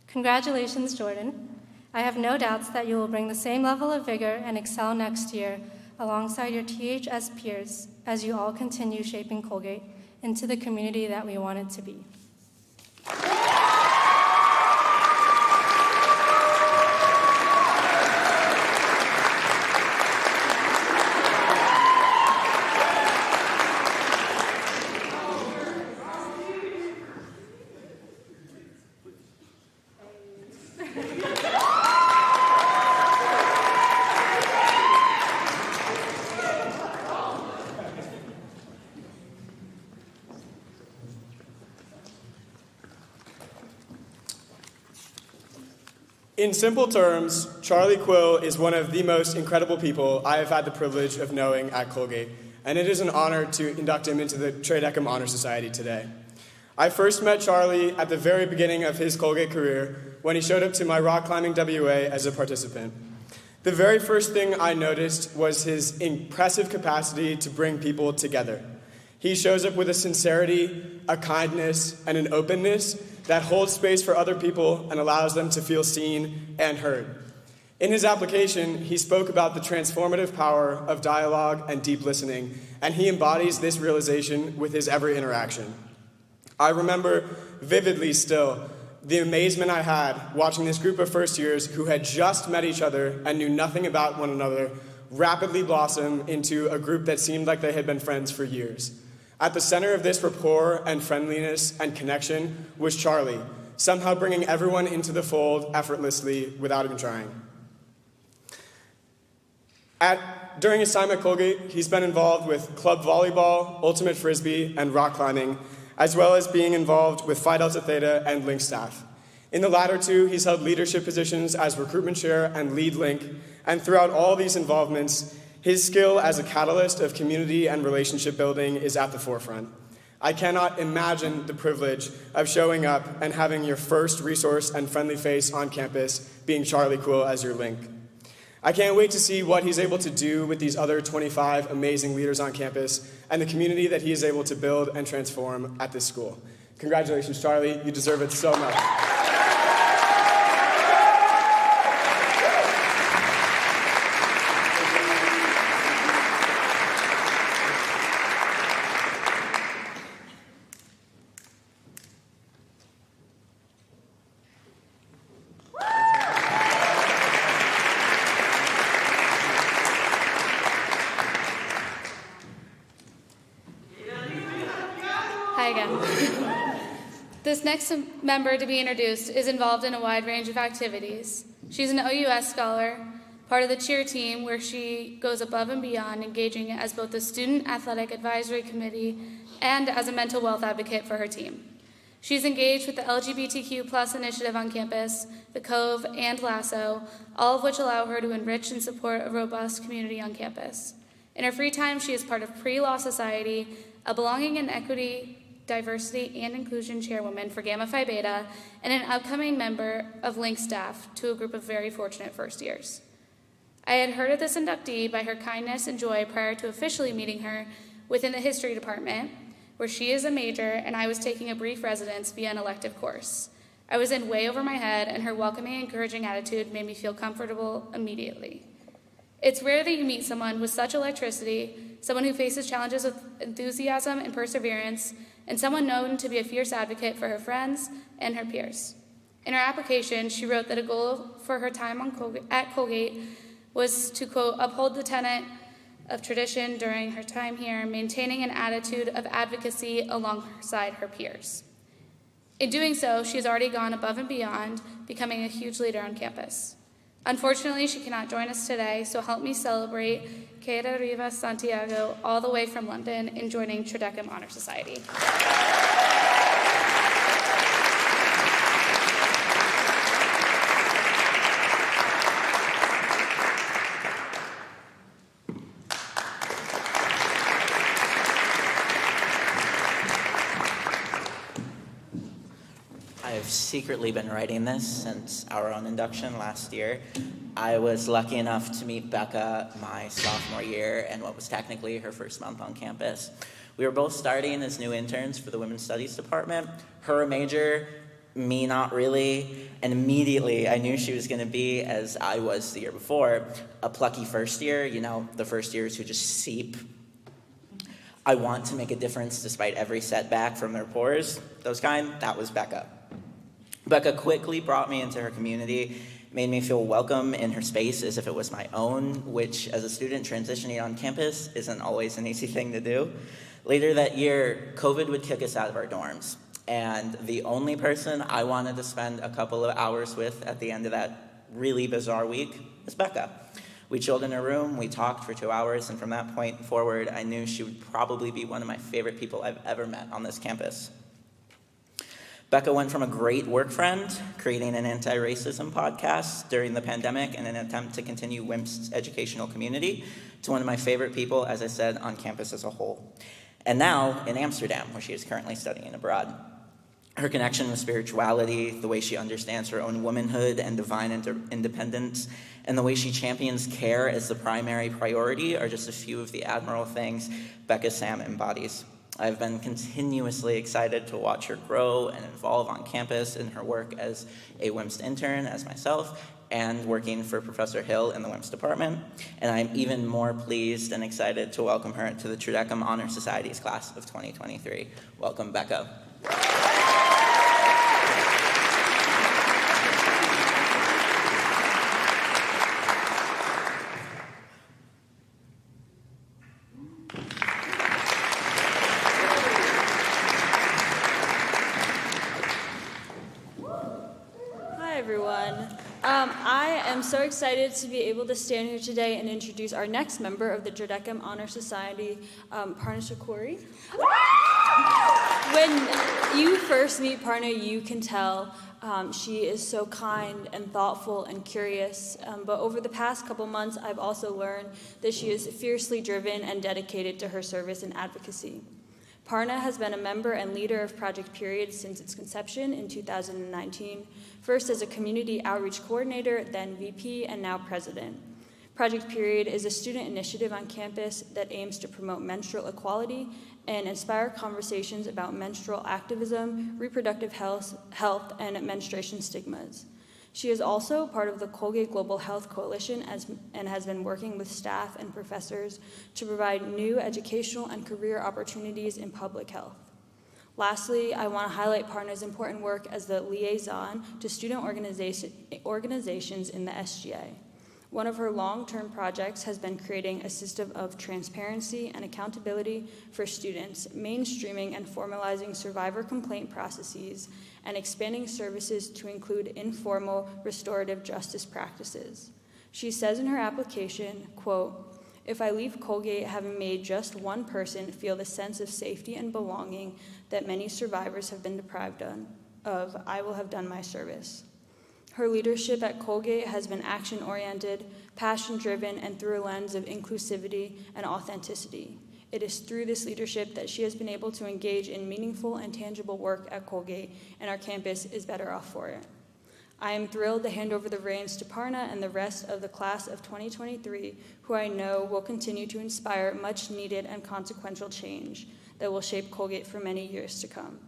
Speaker 6: Congratulations, Jordan. I have no doubts that you will bring the same level of vigor and excel next year alongside your THS peers as you all continue shaping Colgate into the community that we want it to be.
Speaker 18: In simple terms, Charlie Quill is one of the most incredible people I have had the privilege of knowing at Colgate, and it is an honor to induct him into the Triadecum Honor Society today. I first met Charlie at the very beginning of his Colgate career when he showed up to my rock climbing WA as a participant. The very first thing I noticed was his impressive capacity to bring people together. He shows up with a sincerity, a kindness, and an openness that holds space for other people and allows them to feel seen and heard. In his application, he spoke about the transformative power of dialogue and deep listening, and he embodies this realization with his every interaction. I remember vividly still the amazement I had watching this group of first years who had just met each other and knew nothing about one another rapidly blossom into a group that seemed like they had been friends for years. At the center of this rapport and friendliness and connection was Charlie, somehow bringing everyone into the fold effortlessly without even trying. During his time at Colgate, he's been involved with club volleyball, ultimate frisbee, and rock climbing, as well as being involved with Phi Delta Theta and Link staff. In the latter two, he's held leadership positions as recruitment chair and lead Link, and throughout all these involvements, his skill as a catalyst of community and relationship building is at the forefront. I cannot imagine the privilege of showing up and having your first resource and friendly face on campus being Charlie Quill as your Link. I can't wait to see what he's able to do with these other 25 amazing leaders on campus and the community that he is able to build and transform at this school. Congratulations, Charlie. You deserve it so much.
Speaker 1: Hi again. This next member to be introduced is involved in a wide range of activities. She's an OUS scholar, part of the cheer team where she goes above and beyond, engaging as both the Student Athletic Advisory Committee and as a mental wealth advocate for her team. She's engaged with the LGBTQ+ initiative on campus, the Cove, and Lasso, all of which allow her to enrich and support a robust community on campus. In her free time, she is part of Pre-Law Society, a Belonging and Equity, Diversity, and Inclusion Chairwoman for Gamma Phi Beta, and an upcoming member of Link staff to a group of very fortunate first years. I had heard of this inductee by her kindness and joy prior to officially meeting her within the history department, where she is a major and I was taking a brief residence via an elective course. I was in way over my head, and her welcoming, encouraging attitude made me feel comfortable immediately. It's rare that you meet someone with such electricity, someone who faces challenges with enthusiasm and perseverance, and someone known to be a fierce advocate for her friends and her peers. In her application, she wrote that a goal for her time at Colgate was to, quote, uphold the tenet of tradition during her time here, maintaining an attitude of advocacy alongside her peers. In doing so, she has already gone above and beyond, becoming a huge leader on campus. Unfortunately, she cannot join us today, so help me celebrate Keira Rivas Santiago all the way from London in joining Triadecum Honor Society.
Speaker 19: I've secretly been writing this since our own induction last year. I was lucky enough to meet Becca my sophomore year and what was technically her first month on campus. We were both starting as new interns for the Women's Studies department. Her a major, me not really, and immediately I knew she was going to be, as I was the year before, a plucky first year, you know, the first years who just seep. I want to make a difference despite every setback from their pores, those kind. That was Becca. Becca quickly brought me into her community, made me feel welcome in her space as if it was my own, which as a student transitioning on campus isn't always an easy thing to do. Later that year, COVID would kick us out of our dorms, and the only person I wanted to spend a couple of hours with at the end of that really bizarre week was Becca. We chilled in her room, we talked for 2 hours, and from that point forward, I knew she would probably be one of my favorite people I've ever met on this campus. Becca went from a great work friend, creating an anti-racism podcast during the pandemic in an attempt to continue WIMP's educational community, to one of my favorite people, as I said, on campus as a whole. And now in Amsterdam, where she is currently studying abroad. Her connection with spirituality, the way she understands her own womanhood and divine independence, and the way she champions care as the primary priority are just a few of the admirable things Becca Sam embodies. I've been continuously excited to watch her grow and evolve on campus in her work as a WIMPS intern, as myself, and working for Professor Hill in the WIMPS department. And I'm even more pleased and excited to welcome her to the Tridecum Honor Society's class of 2023. Welcome, Becca.
Speaker 20: I am so excited to be able to stand here today and introduce our next member of the Tridecum Honor Society, Parna Shakori. When you first meet Parna, you can tell she is so kind and thoughtful and curious, but over the past couple months, I've also learned that she is fiercely driven and dedicated to her service and advocacy. Parna has been a member and leader of Project Period since its conception in 2019, first as a community outreach coordinator, then VP, and now president. Project Period is a student initiative on campus that aims to promote menstrual equality and inspire conversations about menstrual activism, reproductive health, and menstruation stigmas. She is also part of the Colgate Global Health Coalition and has been working with staff and professors to provide new educational and career opportunities in public health. Lastly, I want to highlight Parna's important work as the liaison to student organizations in the SGA. One of her long-term projects has been creating a system of transparency and accountability for students, mainstreaming and formalizing survivor complaint processes, and expanding services to include informal restorative justice practices. She says in her application, quote, "If I leave Colgate having made just one person feel the sense of safety and belonging that many survivors have been deprived of, I will have done my service." Her leadership at Colgate has been action-oriented, passion-driven, and through a lens of inclusivity and authenticity. It is through this leadership that she has been able to engage in meaningful and tangible work at Colgate, and our campus is better off for it. I am thrilled to hand over the reins to Parna and the rest of the class of 2023, who I know will continue to inspire much-needed and consequential change that will shape Colgate for many years to come.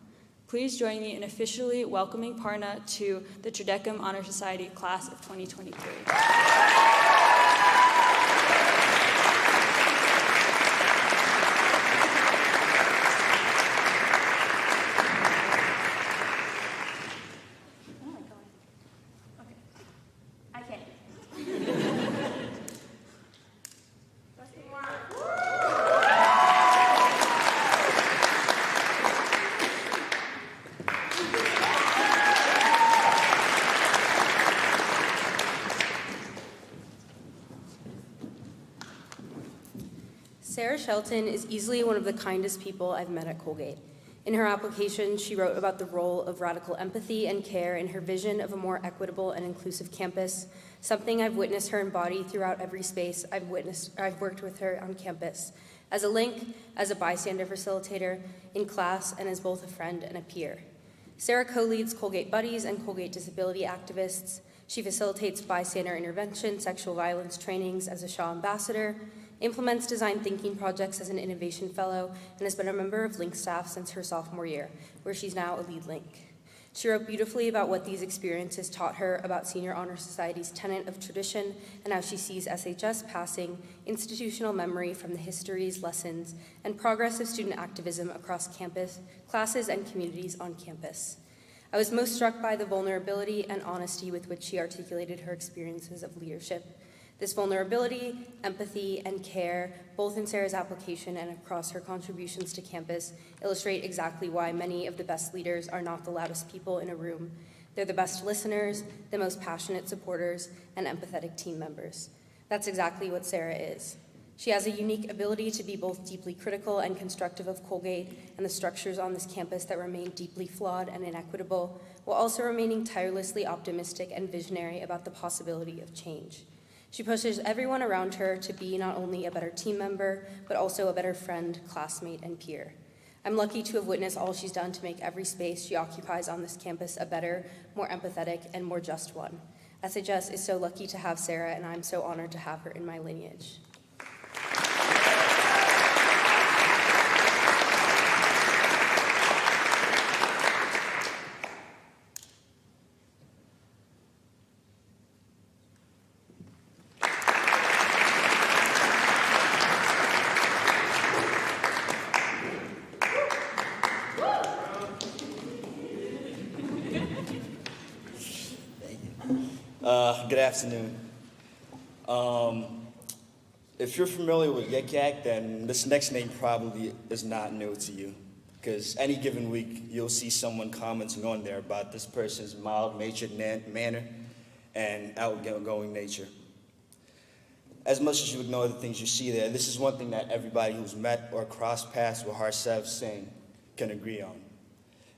Speaker 20: Please join me in officially welcoming Parna to the Tridecum Honor Society class of 2023.
Speaker 5: Shelton is easily one of the kindest people I've met at Colgate. In her application, she wrote about the role of radical empathy and care in her vision of a more equitable and inclusive campus, something I've witnessed her embody throughout every space I've worked with her on campus, as a link, as a bystander facilitator, in class, and as both a friend and a peer. Sarah co-leads Colgate Buddies and Colgate Disability Activists. She facilitates bystander intervention, sexual violence trainings as a Shaw ambassador, implements design thinking projects as an innovation fellow, and has been a member of Link staff since her sophomore year, where she's now a lead Link. She wrote beautifully about what these experiences taught her about Senior Honor Society's tenet of tradition and how she sees SHS passing institutional memory from the histories, lessons, and progress of student activism across campus, classes, and communities on campus. I was most struck by the vulnerability and honesty with which she articulated her experiences of leadership. This vulnerability, empathy, and care, both in Sarah's application and across her contributions to campus, illustrate exactly why many of the best leaders are not the loudest people in a room. They're the best listeners, the most passionate supporters, and empathetic team members. That's exactly what Sarah is. She has a unique ability to be both deeply critical and constructive of Colgate and the structures on this campus that remain deeply flawed and inequitable, while also remaining tirelessly optimistic and visionary about the possibility of change. She pushes everyone around her to be not only a better team member, but also a better friend, classmate, and peer. I'm lucky to have witnessed all she's done to make every space she occupies on this campus a better, more empathetic, and more just one. SHS is so lucky to have Sarah, and I'm so honored to have her in my lineage.
Speaker 21: Good afternoon. If you're familiar with Yik Yak, then this next name probably is not new to you, because any given week you'll see someone commenting on there about this person's mild-mannered manner and outgoing nature. As much as you ignore the things you see there, this is one thing that everybody who's met or crossed paths with Harsev Singh can agree on.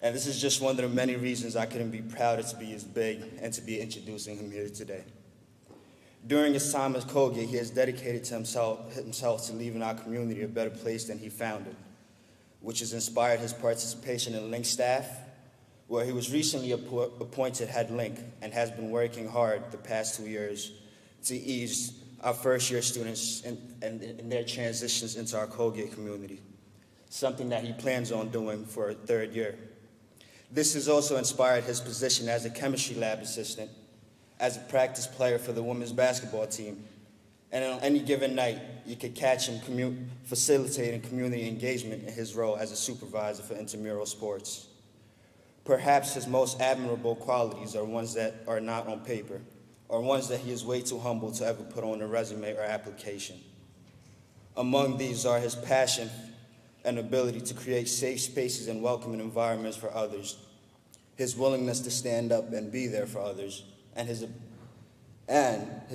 Speaker 21: And this is just one of the many reasons I couldn't be prouder to be his big and to be introducing him here today. During his time at Colgate, he has dedicated to himself to leaving our community a better place than he found it, which has inspired his participation in Link staff, where he was recently appointed head Link and has been working hard the past 2 years to ease our first-year students in their transitions into our Colgate community, something that he plans on doing for a third year. This has also inspired his position as a chemistry lab assistant, as a practice player for the women's basketball team. And on any given night, you could catch him facilitating community engagement in his role as a supervisor for intramural sports. Perhaps his most admirable qualities are ones that are not on paper, or ones that he is way too humble to ever put on a resume or application. Among these are his passion and ability to create safe spaces and welcoming environments for others, his willingness to stand up and be there for others, and his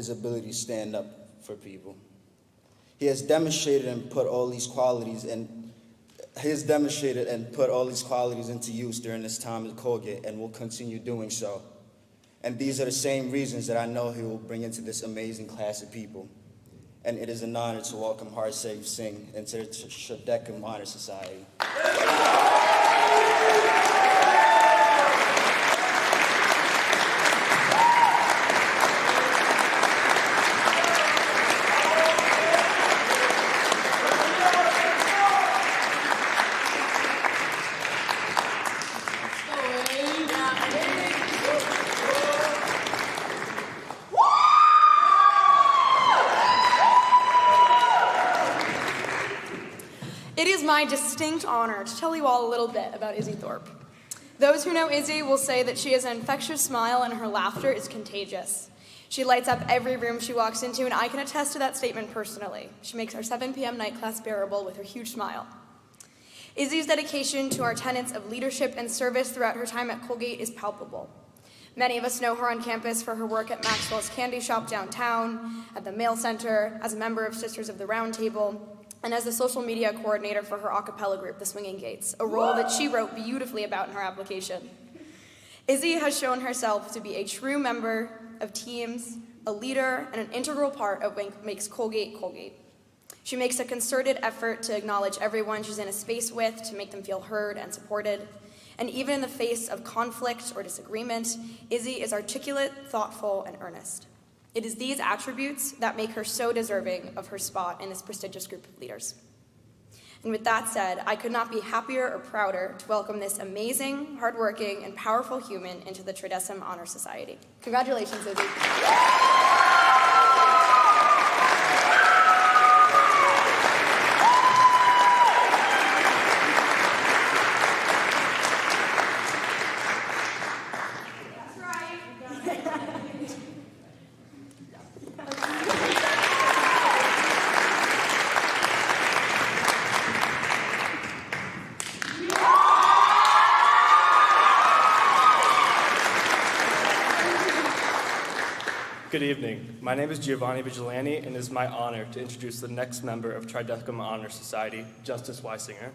Speaker 21: ability to stand up for people. He has demonstrated and put all these qualities into use during his time at Colgate and will continue doing so. And these are the same reasons that I know he will bring into this amazing class of people. And it is an honor to welcome Harsev Singh into the Tredeckum Honor Society.
Speaker 22: It is my distinct honor to tell you all a little bit about Izzy Thorpe. Those who know Izzy will say that she has an infectious smile and her laughter is contagious. She lights up every room she walks into, and I can attest to that statement personally. She makes our 7 p.m. night class bearable with her huge smile. Izzy's dedication to our tenets of leadership and service throughout her time at Colgate is palpable. Many of us know her on campus for her work at Maxwell's Candy Shop downtown, at the Mail Center, as a member of Sisters of the Round Table, and as the social media coordinator for her a cappella group, The Swinging Gates, a role that she wrote beautifully about in her application. Izzy has shown herself to be a true member of teams, a leader, and an integral part of what makes Colgate Colgate. She makes a concerted effort to acknowledge everyone she's in a space with, to make them feel heard and supported. And even in the face of conflict or disagreement, Izzy is articulate, thoughtful, and earnest. It is these attributes that make her so deserving of her spot in this prestigious group of leaders. And with that said, I could not be happier or prouder to welcome this amazing, hardworking, and powerful human into the Tredeckum Honor Society. Congratulations, Izzy.
Speaker 18: Good evening. My name is Giovanni Vigilani, and it is my honor to introduce the next member of Tridecum Honor Society, Justice Weisinger.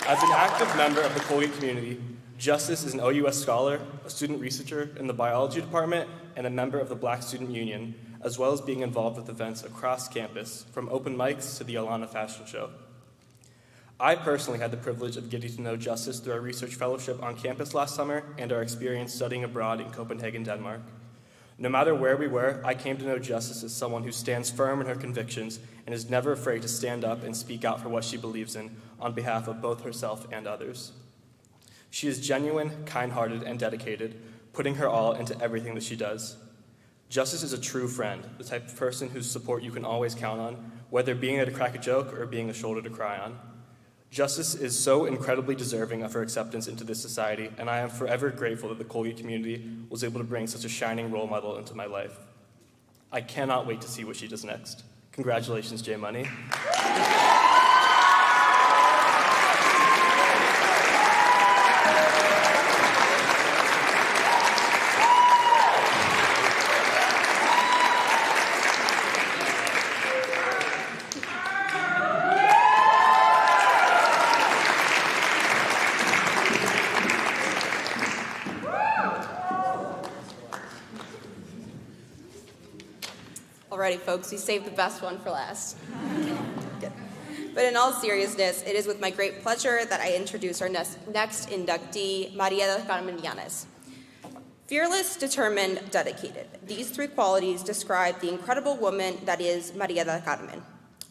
Speaker 18: As an active member of the Colgate community, Justice is an OUS scholar, a student researcher in the biology department, and a member of the Black Student Union, as well as being involved with events across campus, from open mics to the Alana Fashion Show. I personally had the privilege of getting to know Justice through our research fellowship on campus last summer and our experience studying abroad in Copenhagen, Denmark. No matter where we were, I came to know Justice as someone who stands firm in her convictions and is never afraid to stand up and speak out for what she believes in on behalf of both herself and others. She is genuine, kind-hearted, and dedicated, putting her all into everything that she does. Justice is a true friend, the type of person whose support you can always count on, whether being there to crack a joke or being a shoulder to cry on. Justice is so incredibly deserving of her acceptance into this society, and I am forever grateful that the Colgate community was able to bring such a shining role model into my life. I cannot wait to see what she does next. Congratulations, J Money.
Speaker 5: Alrighty, folks, we saved the best one for last. Good. But in all seriousness, it is with my great pleasure that I introduce our next inductee, Maria del Carmen Llanes. Fearless, determined, dedicated. These three qualities describe the incredible woman that is Maria del Carmen.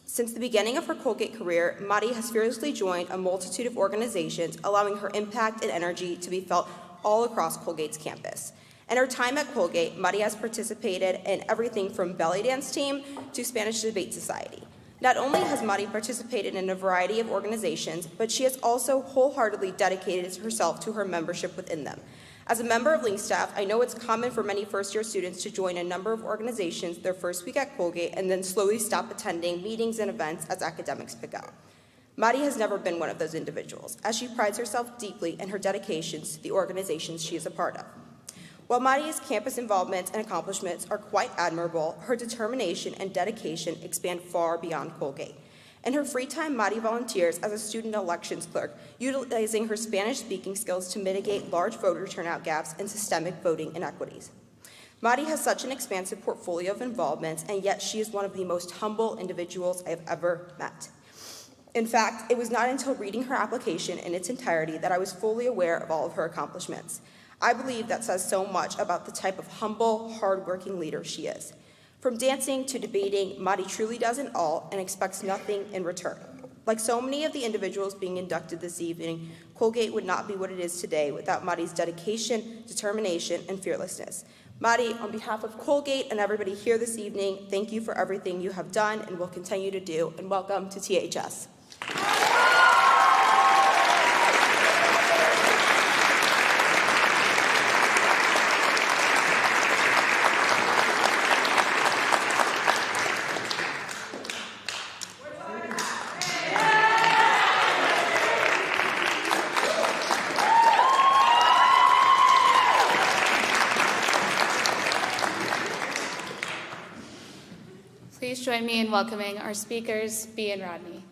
Speaker 5: Since the beginning of her Colgate career, Mari has fearlessly joined a multitude of organizations, allowing her impact and energy to be felt all across Colgate's campus. In her time at Colgate, Mari has participated in everything from belly dance team to Spanish debate society. Not only has Mari participated in a variety of organizations, but she has also wholeheartedly dedicated herself to her membership within them. As a member of Link staff, I know it's common for many first-year students to join a number of organizations their first week at Colgate and then slowly stop attending meetings and events as academics pick up. Mari has never been one of those individuals, as she prides herself deeply in her dedications to the organizations she is a part of. While Mari's campus involvements and accomplishments are quite admirable, her determination and dedication expand far beyond Colgate. In her free time, Mari volunteers as a student elections clerk, utilizing her Spanish-speaking skills to mitigate large voter turnout gaps and systemic voting inequities. Mari has such an expansive portfolio of involvements, and yet she is one of the most humble individuals I have ever met. In fact, it was not until reading her application in its entirety that I was fully aware of all of her accomplishments. I believe that says so much about the type of humble, hardworking leader she is. From dancing to debating, Mari truly does it all and expects nothing in return. Like so many of the individuals being inducted this evening, Colgate would not be what it is today without Mari's dedication, determination, and fearlessness. Mari, on behalf of Colgate and everybody here this evening, thank you for everything you have done and will continue to do, and welcome to THS.
Speaker 1: Please join me in welcoming our speakers, Bea and Rodney.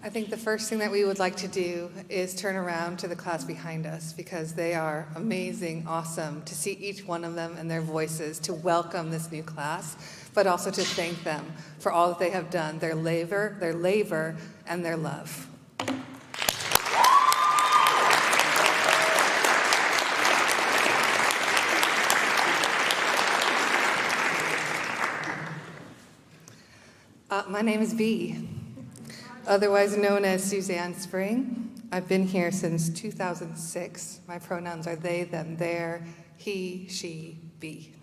Speaker 2: I think the first thing that we would like to do is turn around to the class behind us, because they are amazing, awesome, to see each one of them and their voices, to welcome this new class, but also to thank them for all that they have done, their labor, and their love. My name is Bea, otherwise known as Suzanne Spring. I've been here since 2006. My pronouns are they, them, their, he, she, be.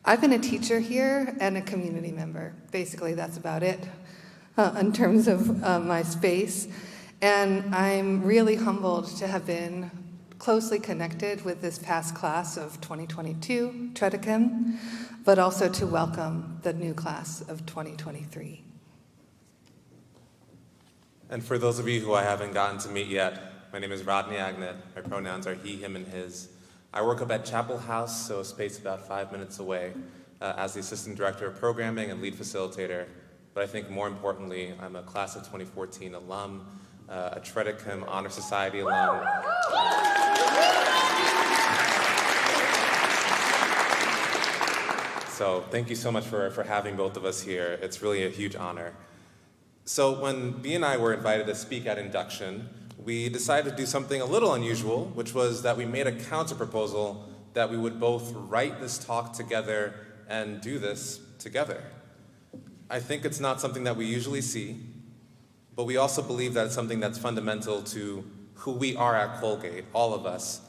Speaker 2: I've been a teacher here and a community member. Basically, that's about it in terms of my space. And I'm really humbled to have been closely connected with this past class of 2022, Tredicum, but also to welcome the new class of 2023.
Speaker 4: And for those of you who I haven't gotten to meet yet, my name is Rodney Agnet. My pronouns are he, him, and his. I work up at Chapel House, so a space about 5 minutes away, as the Assistant Director of Programming and Lead Facilitator. But I think more importantly, I'm a class of 2014 alum, a Tredicum Honor Society alum. So thank you so much for having both of us here. It's really a huge honor. So when B and I were invited to speak at Induction, we decided to do something a little unusual, which was that we made a counter-proposal that we would both write this talk together and do this together. I think it's not something that we usually see, but we also believe that it's something that's fundamental to who we are at Colgate, all of us,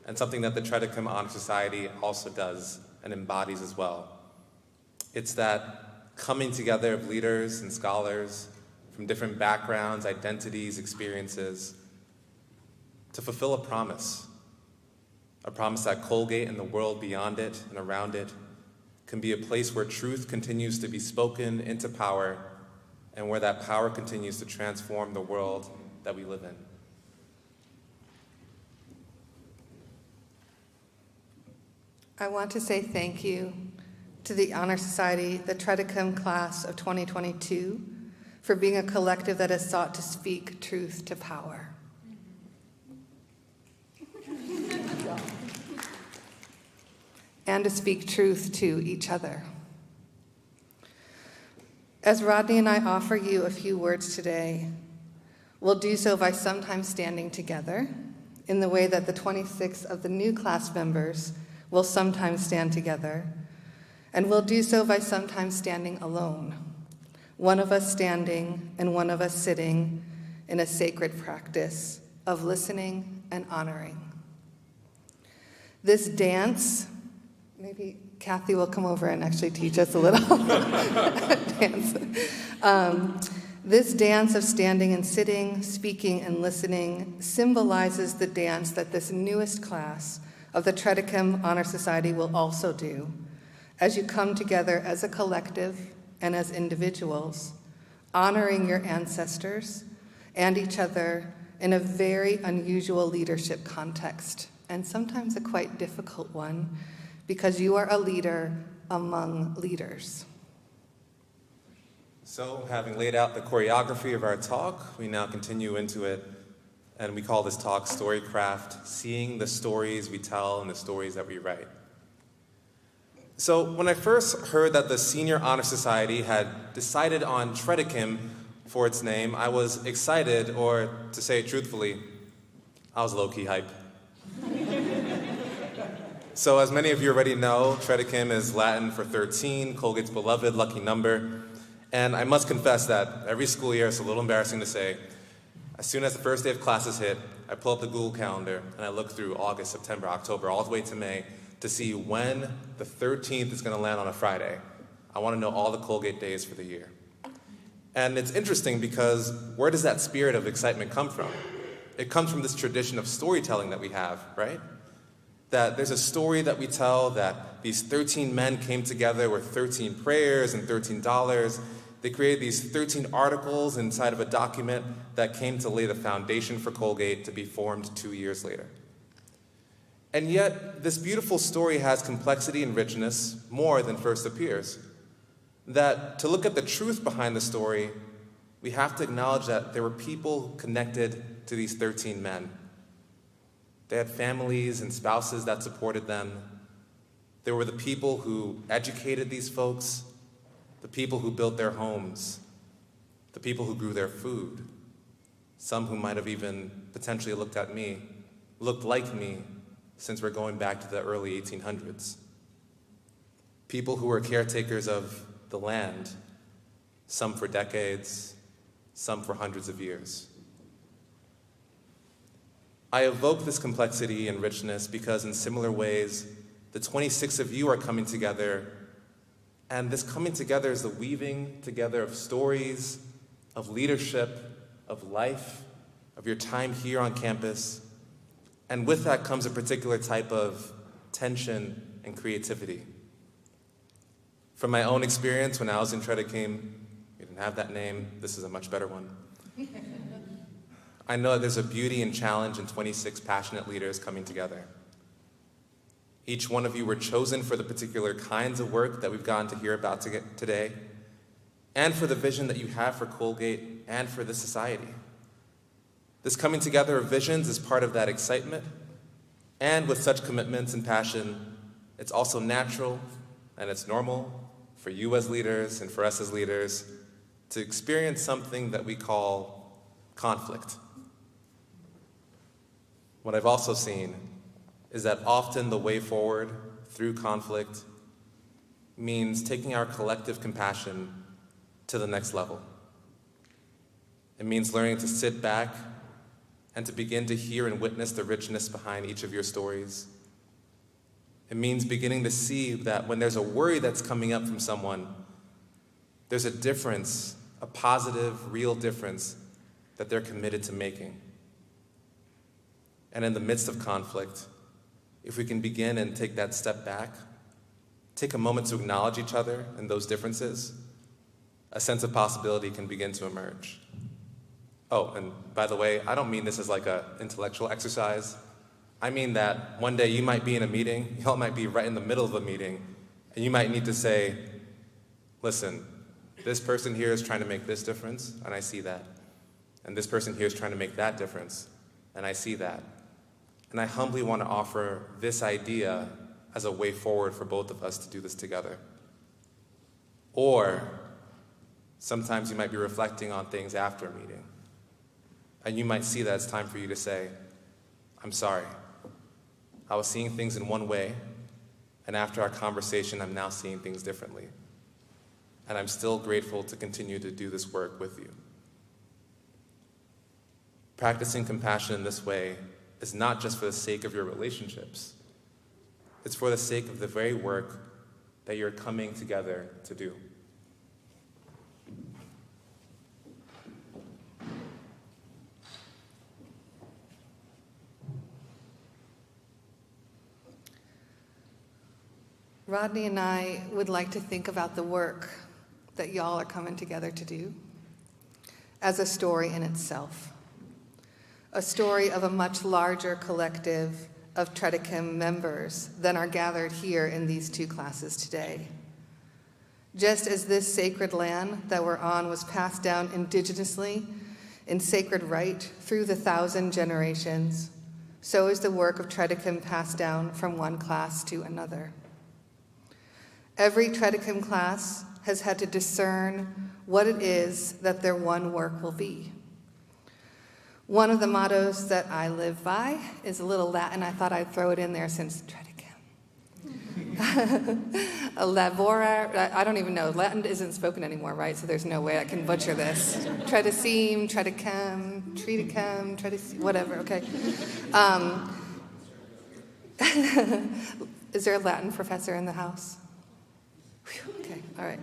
Speaker 4: and something that the Tredicum Honor Society also does and embodies as well. It's that coming together of leaders and scholars from different backgrounds, identities, experiences, to fulfill a promise that Colgate and the world beyond it and around it can be a place where truth continues to be spoken into power and where that power continues to transform the world that we live in.
Speaker 2: I want to say thank you to the Honor Society, the Tredicum class of 2022, for being a collective that has sought to speak truth to power. And to speak truth to each other. As Rodney and I offer you a few words today, we'll do so by sometimes standing together in the way that the 26 of the new class members will sometimes stand together, and we'll do so by sometimes standing alone, one of us standing and one of us sitting in a sacred practice of listening and honoring. This dance, maybe Kathy will come over and actually teach us a little dance. This dance of standing and sitting, speaking and listening symbolizes the dance that this newest class of the Tredicum Honor Society will also do as you come together as a collective and as individuals, honoring your ancestors and each other in a very unusual leadership context, and sometimes a quite difficult one, because you are a leader among leaders.
Speaker 4: So, having laid out the choreography of our talk, we now continue into it, and we call this talk Storycraft, seeing the stories we tell and the stories that we write. So, when I first heard that the Senior Honor Society had decided on Tredicum for its name, I was excited, or to say it truthfully, I was low-key hype. So, as many of you already know, Tredicum is Latin for 13, Colgate's beloved lucky number. And I must confess that every school year, it's a little embarrassing to say, as soon as the first day of classes hit, I pull up the Google Calendar and I look through August, September, October, all the way to May to see when the 13th is going to land on a Friday. I want to know all the Colgate days for the year. And it's interesting because where does that spirit of excitement come from? It comes from this tradition of storytelling that we have, right? That there's a story that we tell that these 13 men came together with 13 prayers and $13. They created these 13 articles inside of a document that came to lay the foundation for Colgate to be formed 2 years later. And yet, this beautiful story has complexity and richness more than first appears. That to look at the truth behind the story, we have to acknowledge that there were people connected to these 13 men. They had families and spouses that supported them. There were the people who educated these folks, the people who built their homes, the people who grew their food, some who might have even potentially looked like me, since we're going back to the early 1800s. People who were caretakers of the land, some for decades, some for hundreds of years. I evoke this complexity and richness because in similar ways, the 26 of you are coming together, and this coming together is the weaving together of stories, of leadership, of life, of your time here on campus, And with that comes a particular type of tension and creativity. From my own experience, when I was in Tredekim, we didn't have that name, this is a much better one. I know that there's a beauty and challenge in 26 passionate leaders coming together. Each one of you were chosen for the particular kinds of work that we've gotten to hear about today, and for the vision that you have for Colgate and for this society. This coming together of visions is part of that excitement, and with such commitments and passion, it's also natural and it's normal for you as leaders and for us as leaders to experience something that we call conflict. What I've also seen is that often the way forward through conflict means taking our collective compassion to the next level. It means learning to sit back and to begin to hear and witness the richness behind each of your stories. It means beginning to see that when there's a worry that's coming up from someone, there's a difference, a positive, real difference that they're committed to making. And in the midst of conflict, if we can begin and take that step back, take a moment to acknowledge each other and those differences, a sense of possibility can begin to emerge. Oh, and by the way, I don't mean this as like an intellectual exercise. I mean that one day you might be in a meeting, y'all might be right in the middle of a meeting, and you might need to say, listen, this person here is trying to make this difference, and I see that. And this person here is trying to make that difference, and I see that. And I humbly want to offer this idea as a way forward for both of us to do this together. Or sometimes you might be reflecting on things after a meeting, and you might see that it's time for you to say, I'm sorry. I was seeing things in one way, and after our conversation, I'm now seeing things differently. And I'm still grateful to continue to do this work with you. Practicing compassion in this way is not just for the sake of your relationships. It's for the sake of the very work that you're coming together to do.
Speaker 2: Rodney and I would like to think about the work that y'all are coming together to do as a story in itself, a story of a much larger collective of Tredekim members than are gathered here in these two classes today. Just as this sacred land that we're on was passed down indigenously in sacred right through the 1,000 generations, so is the work of Tredekim passed down from one class to another. Every Tredekim class has had to discern what it is that their one work will be. One of the mottos that I live by is a little Latin. I thought I'd throw it in there since Tredekim. A laborare, I don't even know. Latin isn't spoken anymore, right? So there's no way I can butcher this. Tredesim, Tredekim, whatever, okay. Is there a Latin professor in the house? Okay, all right.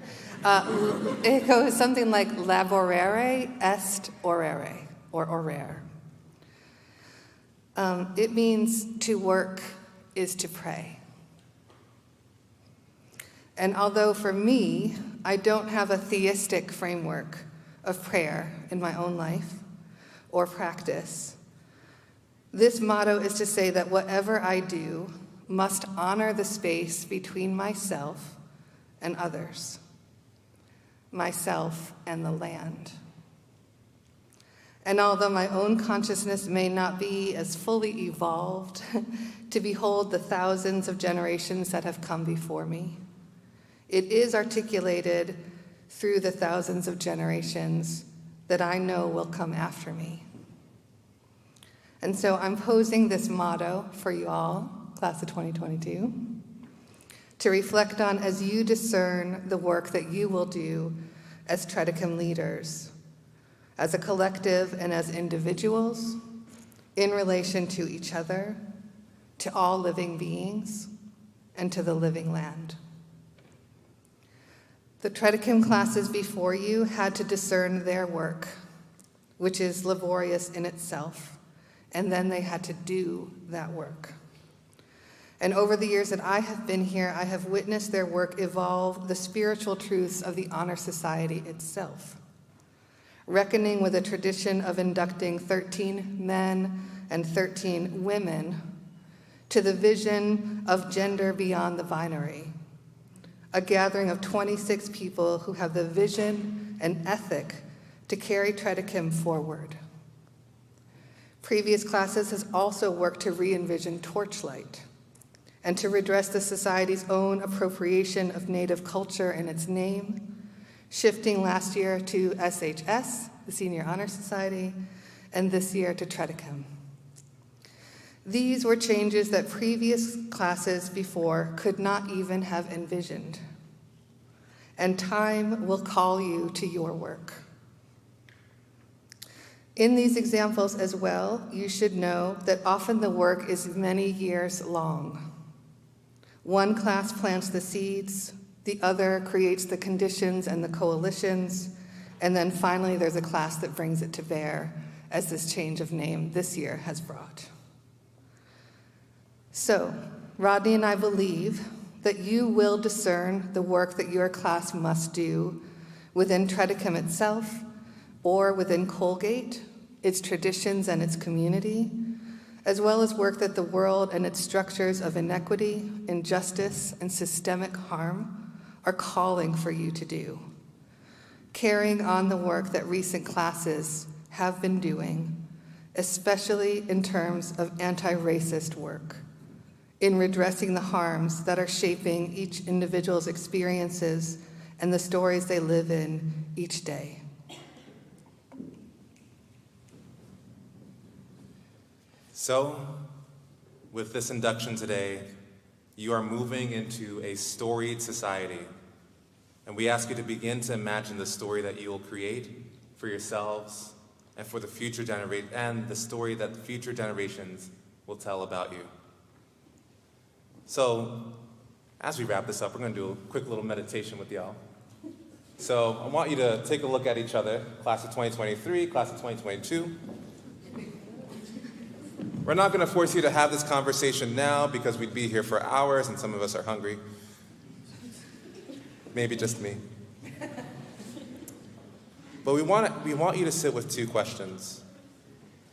Speaker 2: It goes something like laborare est orare, or orare. It means to work is to pray. And although for me, I don't have a theistic framework of prayer in my own life or practice, this motto is to say that whatever I do must honor the space between myself and others, myself and the land. And although my own consciousness may not be as fully evolved to behold the thousands of generations that have come before me, it is articulated through the thousands of generations that I know will come after me. And so I'm posing this motto for you all, class of 2022, to reflect on as you discern the work that you will do as Tredekim leaders, as a collective and as individuals, in relation to each other, to all living beings, and to the living land. The Tredekim classes before you had to discern their work, which is laborious in itself, and then they had to do that work. And over the years that I have been here, I have witnessed their work evolve the spiritual truths of the Honor Society itself, reckoning with a tradition of inducting 13 men and 13 women to the vision of gender beyond the binary, a gathering of 26 people who have the vision and ethic to carry Tredicum forward. Previous classes has also worked to re-envision Torchlight and to redress the Society's own appropriation of Native culture and its name, shifting last year to SHS, the Senior Honor Society, and this year to Tredicum. These were changes that previous classes before could not even have envisioned. And time will call you to your work. In these examples as well, you should know that often the work is many years long. One class plants the seeds, the other creates the conditions and the coalitions, and then finally there's a class that brings it to bear, as this change of name this year has brought. So, Rodney and I believe that you will discern the work that your class must do within Tredicum itself or within Colgate, its traditions and its community, as well as work that the world and its structures of inequity, injustice, and systemic harm are calling for you to do, carrying on the work that recent classes have been doing, especially in terms of anti-racist work, in redressing the harms that are shaping each individual's experiences and the stories they live in each day.
Speaker 4: So, with this induction today, you are moving into a storied society, and we ask you to begin to imagine the story that you will create for yourselves and for the future and the story that the future generations will tell about you. So, as we wrap this up, we're going to do a quick little meditation with y'all. So, I want you to take a look at each other, class of 2023, class of 2022. We're not going to force you to have this conversation now because we'd be here for hours and some of us are hungry. Maybe just me. But we want you to sit with two questions.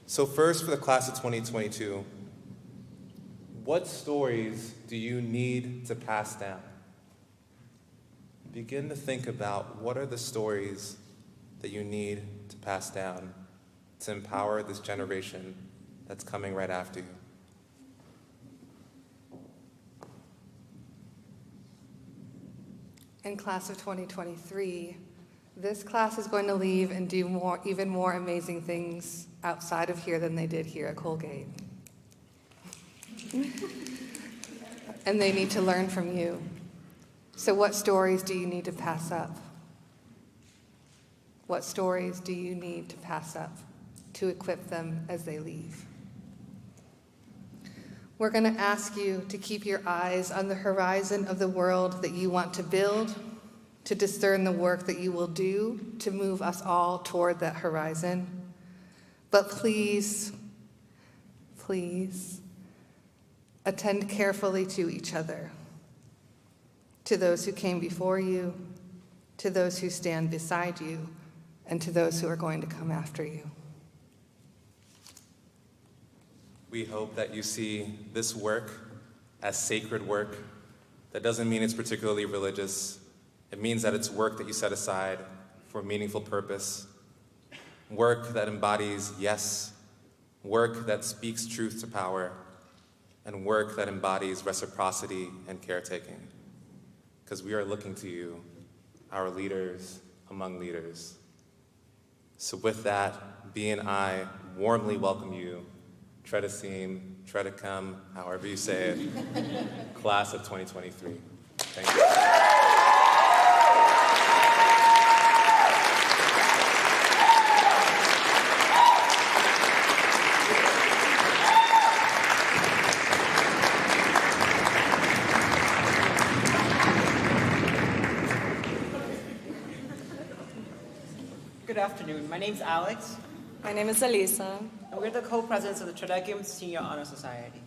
Speaker 4: So first, for the class of 2022, what stories do you need to pass down? Begin to think about what are the stories that you need to pass down to empower this generation that's coming right after you.
Speaker 2: In class of 2023, this class is going to leave and do even more amazing things outside of here than they did here at Colgate. And they need to learn from you. So what stories do you need to pass up? What stories do you need to pass up to equip them as they leave? We're going to ask you to keep your eyes on the horizon of the world that you want to build, to discern the work that you will do to move us all toward that horizon. But please, please, attend carefully to each other, to those who came before you, to those who stand beside you, and to those who are going to come after you.
Speaker 4: We hope that you see this work as sacred work. That doesn't mean it's particularly religious. It means that it's work that you set aside for a meaningful purpose. Work that embodies yes, work that speaks truth to power, and work that embodies reciprocity and caretaking. Because we are looking to you, our leaders among leaders. So with that, B and I warmly welcome you, Tredicum, Tredicum, however you say it, class of 2023. Thank you.
Speaker 7: Good afternoon. My name's Alex.
Speaker 12: My name is Elisa.
Speaker 7: And
Speaker 15: and we're the co-presidents of the Tridecum Senior Honor Society.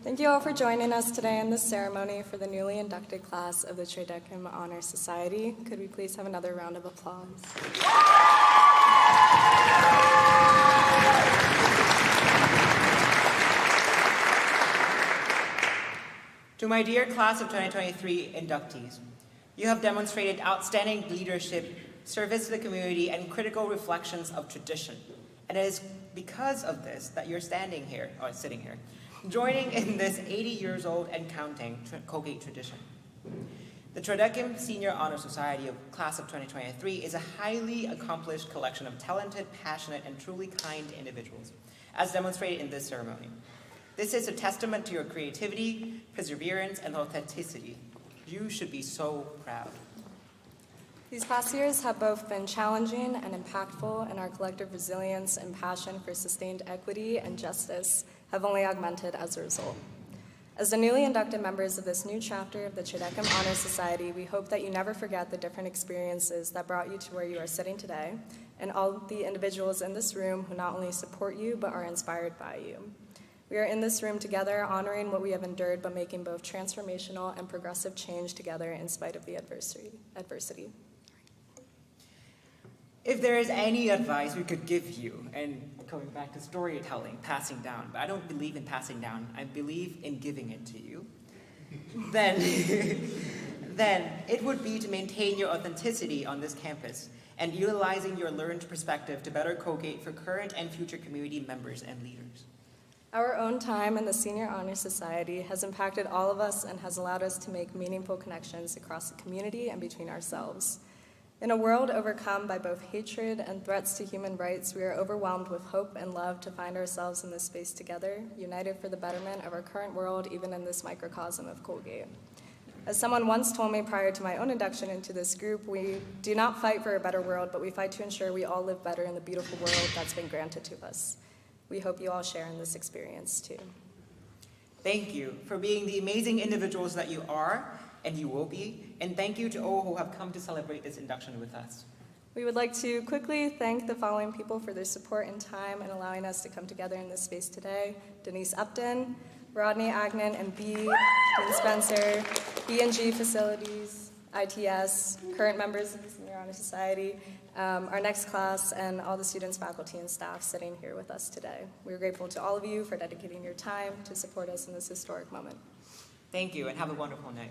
Speaker 3: Thank you all for joining us today in this ceremony for the newly inducted class of the Tridecum Honor Society. Could we please have another round of applause?
Speaker 15: To my dear class of 2023 inductees, you have demonstrated outstanding leadership, service to the community, and critical reflections of tradition. And it is because of this that you're standing here, or sitting here, joining in this 80 years old and counting Colgate tradition. The Tridecum Senior Honor Society of Class of 2023 is a highly accomplished collection of talented, passionate, and truly kind individuals, as demonstrated in this ceremony. This is a testament to your creativity, perseverance, and authenticity. You should be so proud.
Speaker 3: These past years have both been challenging and impactful, and our collective resilience and passion for sustained equity and justice have only augmented as a result. As the newly inducted members of this new chapter of the Tridecum Honor Society, we hope that you never forget the different experiences that brought you to where you are sitting today, and all the individuals in this room who not only support you, but are inspired by you. We are in this room together, honoring what we have endured, but making both transformational and progressive change together in spite of the adversity.
Speaker 15: If there is any advice we could give you, and going back to storytelling, passing down, but I don't believe in passing down, I believe in giving it to you, then it would be to maintain your authenticity on this campus and utilizing your learned perspective to better Colgate for current and future community members and leaders.
Speaker 3: Our own time in the Senior Honor Society has impacted all of us and has allowed us to make meaningful connections across the community and between ourselves. In a world overcome by both hatred and threats to human rights, we are overwhelmed with hope and love to find ourselves in this space together, united for the betterment of our current world, even in this microcosm of Colgate. As someone once told me prior to my own induction into this group, we do not fight for a better world, but we fight to ensure we all live better in the beautiful world that's been granted to us. We hope you all share in this experience too.
Speaker 15: Thank you for being the amazing individuals that you are and you will be, and thank you to all who have come to celebrate this induction with us.
Speaker 3: We would like to quickly thank the following people for their support and time and allowing us to come together in this space today. Denise Upton, Rodney Agnon and Dean Spencer, B&G Facilities, ITS, current members of the Senior Honor Society, our next class, and all the students, faculty, and staff sitting here with us today. We're grateful to all of you for dedicating your time to support us in this historic moment.
Speaker 15: Thank you, and have a wonderful night.